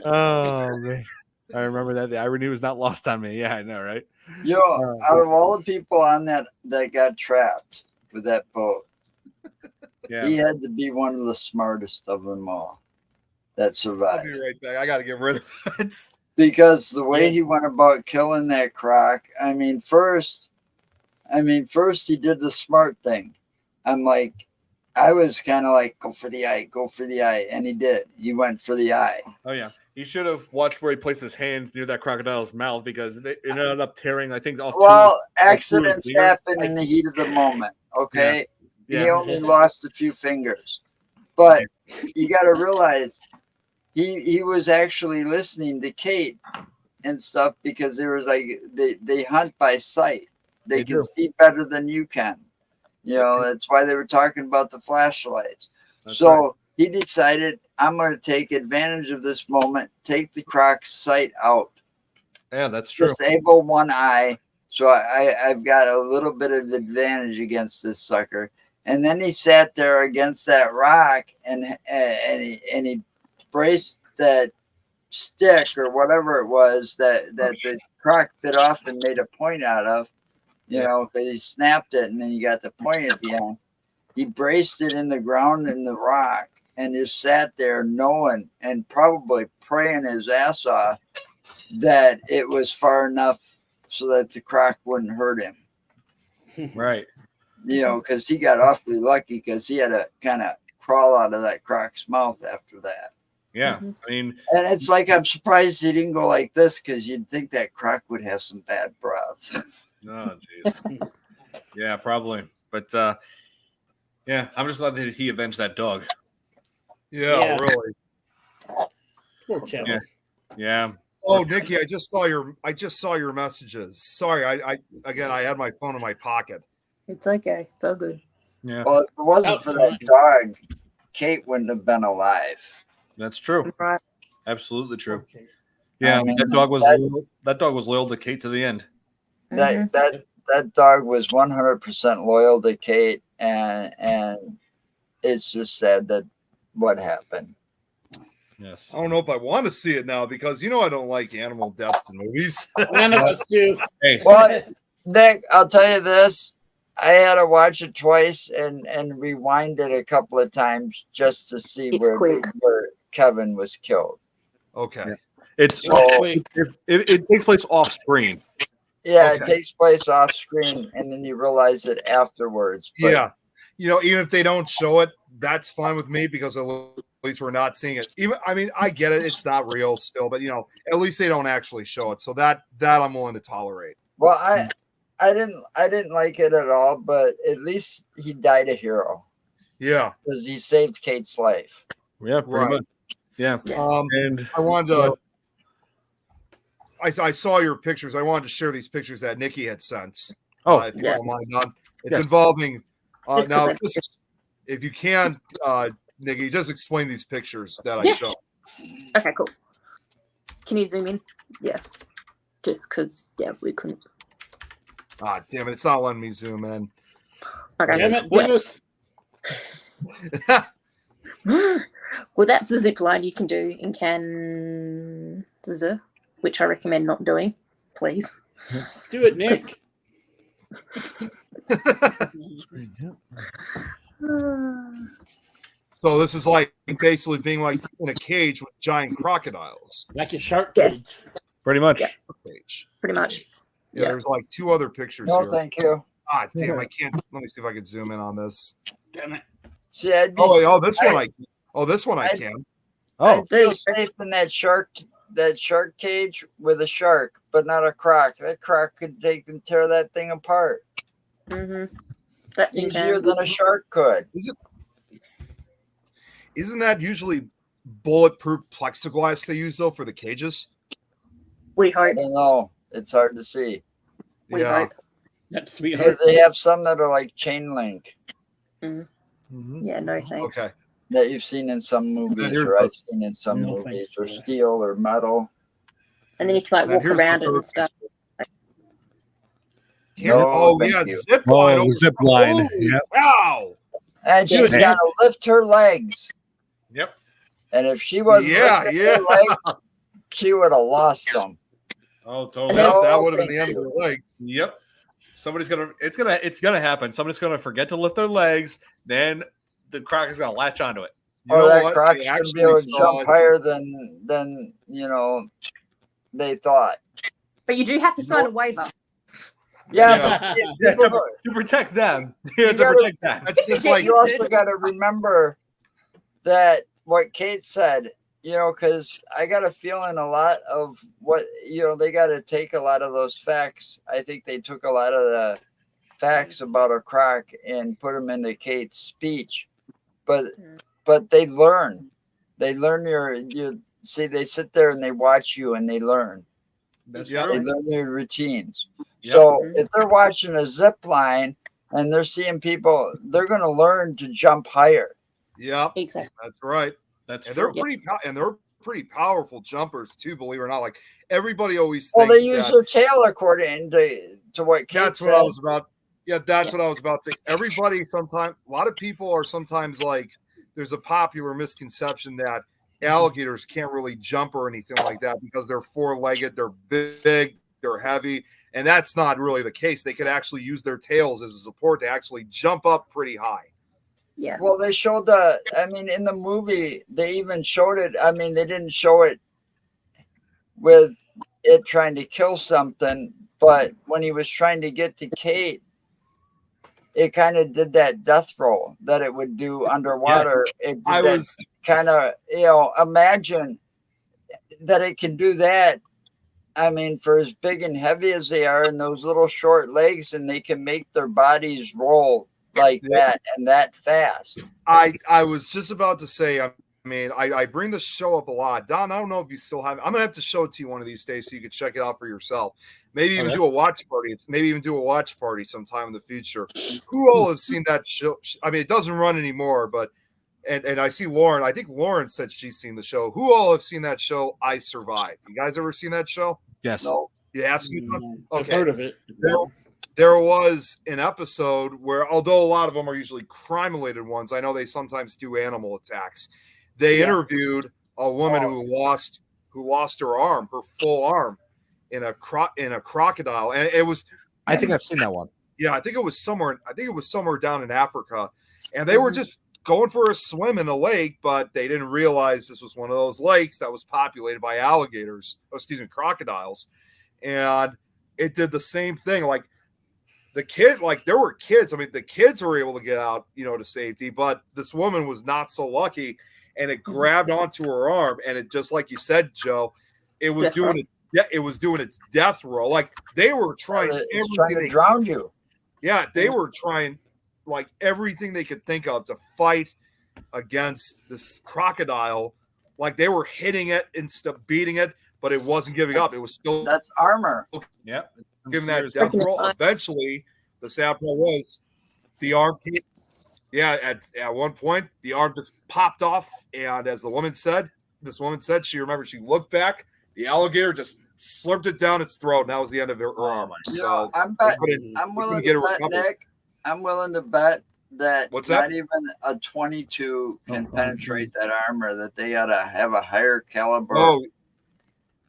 Oh man. I remember that. The irony was not lost on me. Yeah, I know, right? Yo, out of all the people on that got trapped with that boat, he had to be one of the smartest of them all that survived. I'll be right back. I got to get rid of it. Because the way he went about killing that croc, first he did the smart thing. I was kind of like, go for the eye, and he did. He went for the eye. Oh yeah, he should have watched where he placed his hands near that crocodile's mouth because it ended up tearing. I think. Accidents happen in the heat of the moment. Okay, yeah. He only lost a few fingers, but you got to realize. He was actually listening to Kate and stuff because there was like they hunt by sight. They can see better than you can. That's why they were talking about the flashlights. He decided, I'm going to take advantage of this moment, take the croc's sight out. Yeah, that's true. Disable one eye. So I've got a little bit of advantage against this sucker. And then he sat there against that rock and he braced that stick or whatever it was that the croc bit off and made a point out of, because he snapped it and then you got the point at the end. He braced it in the ground in the rock and just sat there knowing and probably praying his ass off that it was far enough so that the croc wouldn't hurt him. Right. Because he got awfully lucky because he had to kind of crawl out of that croc's mouth after that. Yeah, and it's like I'm surprised he didn't go like this because you'd think that croc would have some bad breath. Oh, jeez. Yeah, probably. But yeah, I'm just glad that he avenged that dog. Yeah. Really. Poor Kevin. Yeah. Oh, Nikki, I just saw your messages. Sorry, I had my phone in my pocket. It's okay. It's all good. Yeah. Well, if it wasn't for that dog, Kate wouldn't have been alive. That's true. Right. Absolutely true. Okay. Yeah, that dog was loyal to Kate to the end. That dog was 100% loyal to Kate, and it's just sad that what happened. Yes. I don't know if I want to see it now because I don't like animal deaths in movies. None of us do. Hey. Well, Nick, I'll tell you this. I had to watch it twice and rewind it a couple of times just to see where Kevin was killed. Okay. It takes place off screen. Yeah, It takes place off screen, and then you realize it afterwards. But, even if they don't show it, that's fine with me because at least we're not seeing it. I get it; it's not real still, but at least they don't actually show it, so that I'm willing to tolerate. Well, I didn't like it at all, but at least he died a hero. Yeah, because he saved Kate's life. Yeah, pretty much. Yeah. And I wanted to. I saw your pictures. I wanted to share these pictures that Nikki had sent. if you yeah. don't mind, Don. It's Yes. involving Just now. 'cause Just, if you can, Nikki, just explain these pictures that I Yes. show. Okay, cool. Can you zoom in? Yeah. Just because, yeah, we couldn't. Ah, damn it! It's not letting me zoom in. Okay. Damn it, Well, give us. well, that's the zip line you can do in Kansas, which I recommend not doing, please. Do it, Nick. So this is like basically being like in a cage with giant crocodiles. Like a shark Yes. cage. Pretty much. Yeah. Cage. Pretty much. Yeah, Yeah. there's like 2 other pictures No, here. thank you. Ah, damn! I can't. Let me see if I can zoom in on this. Damn it. See, I'd be, This one I can. Oh, this one I I'd- can. Oh, I'd there you feel go. safe in that shark cage with a shark, but not a croc. That croc could take and tear that thing apart Mm-hmm. That's in easier Kansas. than a shark could. Isn't that usually bulletproof plexiglass they use though for the cages? We I hope. don't know. It's hard to see We Yeah. hope. That's sweetheart. because they have some that are like chain link mhm. Yeah, no thanks. Okay. that you've seen in some movies, here's or the- I've seen in some No, movies, thanks, or yeah. steel or metal. And then you can like And walk here's the around it third and stuff. No, thank yeah, you. zip line. Oh, over- the zip line. Oh, Yep. Wow. And she's Yeah. got to lift her legs. Yep. And if she wasn't Yeah, lifting yeah. her legs, she would have lost them. Oh, And totally. then- That, No, that would have been thank the end of you. her legs. Yep. It's gonna happen. Somebody's gonna forget to lift their legs, then the croc is gonna latch onto it. You Or know that what? croc's I going to actually be able to saw- jump higher than they thought. But you do have to sign a waiver. Yeah, Yeah. Yeah, People to protect them. Yeah, to gotta- protect them. That's just but like you also got to remember that what Kate said, because I got a feeling a lot of what, they got to take a lot of those facts. I think they took a lot of the facts about a croc and put them into Kate's speech. But they learn. They learn see, they sit there and they watch you and they learn. That's Yeah. They true. learn their routines. Yep. So if they're watching a zip line and they're seeing people, they're going to learn to jump higher. Yep, Exactly. that's right. That's And true. they're pretty powerful jumpers too, believe it or not. Like everybody always Well, thinks they use that, their tail according to what Kate that's said. what I was about. Yeah, that's Yeah. what I was about to say. Everybody sometimes, a lot of people are sometimes like, there's a popular misconception that alligators can't really jump or anything like that because they're 4-legged, they're big, they're heavy, and that's not really the case. They could actually use their tails as a support to actually jump up pretty high. Yeah. Well, they showed in the movie, they even showed it. I mean, they didn't show it with it trying to kill something, but when he was trying to get to Kate, it kind of did that death roll that it would do underwater. It did I that was kind of, imagine that it can do that. I mean, for as big and heavy as they are and those little short legs, and they can make their bodies roll like that and that fast. I was just about to say, I mean, I bring this show up a lot. Don, I don't know if you still have it. I'm gonna have to show it to you one of these days so you can check it out for yourself. Maybe even do a watch party. Maybe even do a watch party sometime in the future. Who all has seen that show? I mean, it doesn't run anymore, but and I see Lauren. I think Lauren said she's seen the show. Who all have seen that show? I Survived. You guys ever seen that show? Yes. No, You have seen it? I've Okay. heard of it. There was an episode where, although a lot of them are usually crime-related ones, I know they sometimes do animal attacks. They interviewed a woman who lost her arm, her full arm, in a crocodile, and it was. I think I've seen that one. Yeah, I think it was somewhere down in Africa, and they were just going for a swim in a lake, but they didn't realize this was one of those lakes that was populated by crocodiles, and it did the same thing. Like there were kids. I mean, the kids were able to get out, to safety, but this woman was not so lucky, and it grabbed onto her arm, and it, just like you said, Joe, it was doing its death roll. Like they were trying it's trying to drown you. Yeah, they were trying like everything they could think of to fight against this crocodile. Like they were hitting it and beating it, but it wasn't giving up. It was still That's armor. Yep. giving that death roll. Eventually, The sad part was the arm came. Yeah, at one point the arm just popped off, and as this woman said she remembered she looked back, the alligator just slurped it down its throat, and that was the end of her arm. So I'm willing get to it bet, recovered. Nick. I'm willing to bet that What's not that? even a 22 can penetrate that armor. That they ought to have a higher caliber,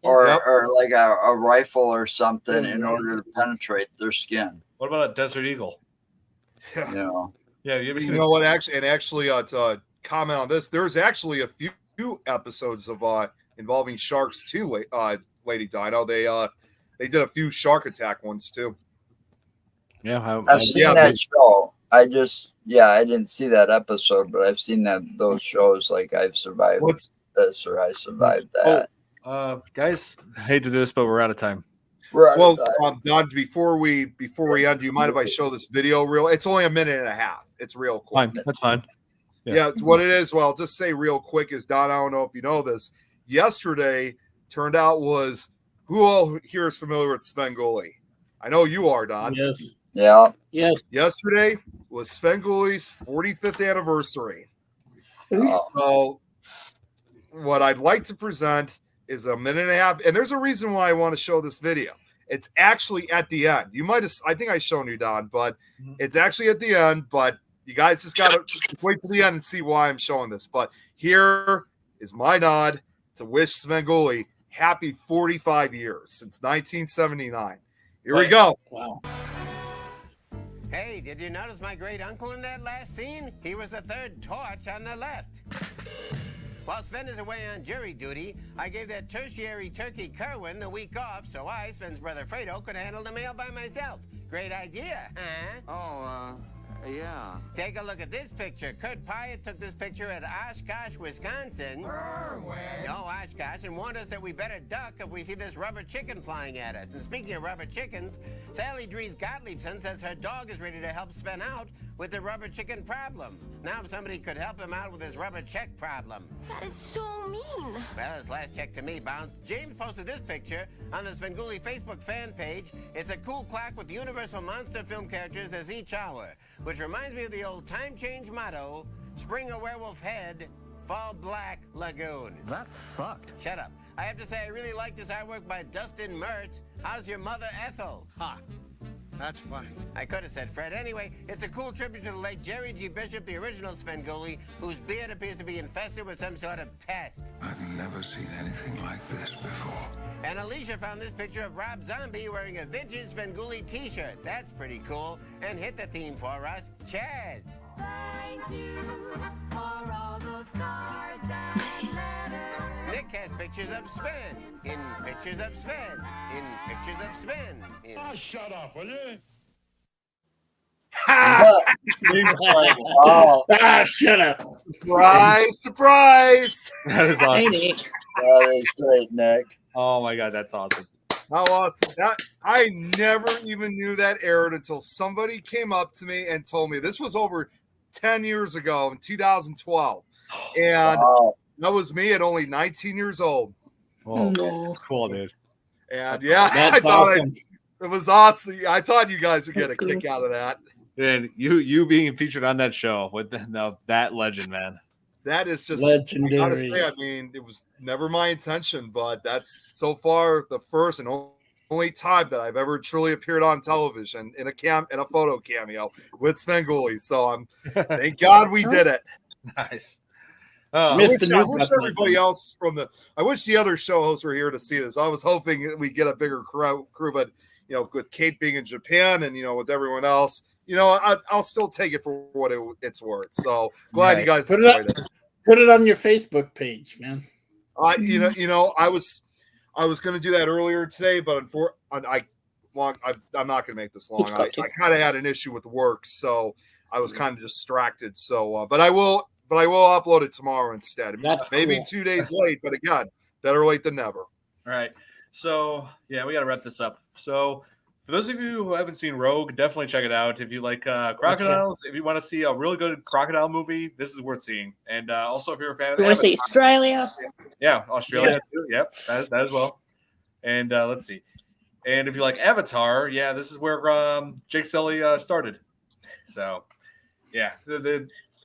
or like a rifle or something in order to penetrate their skin. What about a desert eagle? You know. Yeah, you ever seen? You know what? Actually, to comment on this, there's actually a few episodes of involving sharks too. Lady Dino, they did a few shark attack ones too. Yeah, I've seen that show. I didn't see that episode, but I've seen those shows. Like I've survived this, or I survived that. Guys, I hate to do this, but we're out of time. Well, Don, before we end, do you mind if I show this video real? It's only a minute and a half. It's real quick. Fine, that's fine. Yeah, it's what it is. Well, I'll just say real quick is, Don, I don't know if you know this. Yesterday turned out was, who all here is familiar with Svengoolie? I know you are, Don. Yes. Yeah. Yes. Yesterday was Svengoolie's 45th anniversary. So what I'd like to present is a minute and a half, and there's a reason why I want to show this video. It's actually at the end. You might have, I think I've shown you, Don, but it's actually at the end, but you guys just got to wait to the end and see why I'm showing this. But here is my nod to wish Svengoolie happy 45 years since 1979. Here we go. Wow. Hey, did you notice my great uncle in that last scene? He was the third torch on the left. While Sven is away on jury duty, I gave that tertiary turkey Kerwin the week off so I, Sven's brother Fredo, could handle the mail by myself. Great idea, huh? Yeah. Take a look at this picture. Kurt Pyatt took this picture at Oshkosh, Wisconsin. No, Oshkosh, and warned us that we better duck if we see this rubber chicken flying at us. And speaking of rubber chickens, Sally Dries Gottliebson says her dog is ready to help Sven out with the rubber chicken problem. Now if somebody could help him out with his rubber check problem. That is so mean. Well, his last check to me bounced. James posted this picture on the Svengoolie Facebook fan page. It's a cool clock with Universal Monster film characters as each hour, which reminds me of the old time change motto, spring a werewolf head, fall black lagoon. That's fucked. Shut up. I have to say I really like this artwork by Dustin Mertz. How's your mother Ethel? Ha. That's funny. I could have said Fred. Anyway, it's a cool tribute to the late Jerry G. Bishop, the original Svengoolie, whose beard appears to be infested with some sort of pest. I've never seen anything like this before. And Alicia found this picture of Rob Zombie wearing a vintage Svengoolie t-shirt. That's pretty cool. And hit the theme for us, Chaz. Thank you for all those cards and letters. Nick has pictures of Sven, in pictures of Sven, in pictures of Sven. Shut up, will you? Oh, Shut up. Surprise! That is awesome. Maybe. that is great, Nick. Oh my god, that's awesome. How awesome. I never even knew that aired until somebody came up to me and told me. This was over 10 years ago in 2012. And that was me at only 19 years old. Oh, No. that's cool, dude. And yeah, I That's thought awesome. it was awesome. I thought you guys would get a kick out of that. And you being featured on that show with that legend, man. That is just Legendary. I gotta say, I mean, it was never my intention, but that's so far the first and only time that I've ever truly appeared on television in a photo cameo with Svengoolie. So thank God we did it. Nice. I Missed wish, the I news wish last everybody night. else I wish the other show hosts were here to see this. I was hoping we get a bigger crew, but with Kate being in Japan and with everyone else, I'll still take it for what it's worth. So glad you guys enjoyed it. Put it on your Facebook page, man. I was going to do that earlier today, but I'm not going to make this long. I kind of had an issue with work, so I was kind of distracted. So, but I will upload it tomorrow instead. That's maybe cool. 2 days late, but again, better late than never. All right. So yeah, we got to wrap this up. So for those of you who haven't seen Rogue, definitely check it out. If you like crocodiles, if you want to see a really good crocodile movie, this is worth seeing. And also, if you're a fan of You want to see Australia? yeah, Australia too. Yep, that as well. And let's see. And if you like Avatar, yeah, this is where Jake Sully started. So, yeah,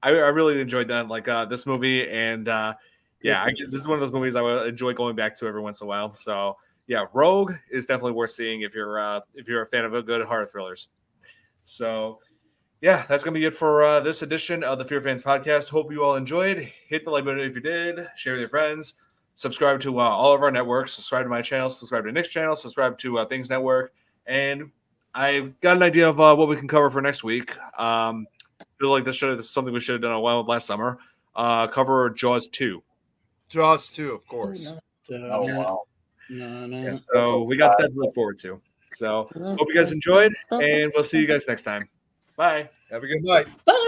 I really enjoyed that, like this movie, and this is one of those movies I would enjoy going back to every once in a while. So, yeah, Rogue is definitely worth seeing if you're a fan of a good horror thrillers. So, yeah, that's gonna be it for this edition of the Fear Fans podcast. Hope you all enjoyed. Hit the like button if you did. Share with your friends. Subscribe to all of our networks. Subscribe to my channel. Subscribe to Nick's channel. Subscribe to Things Network. And I got an idea of what we can cover for next week. Feel like this is something we should have done a while last summer. Cover Jaws 2. Jaws 2, of course. Oh, wow. Yeah, so we got that to look forward to. So hope you guys enjoyed, and we'll see you guys next time. Bye. Have a good night. Bye.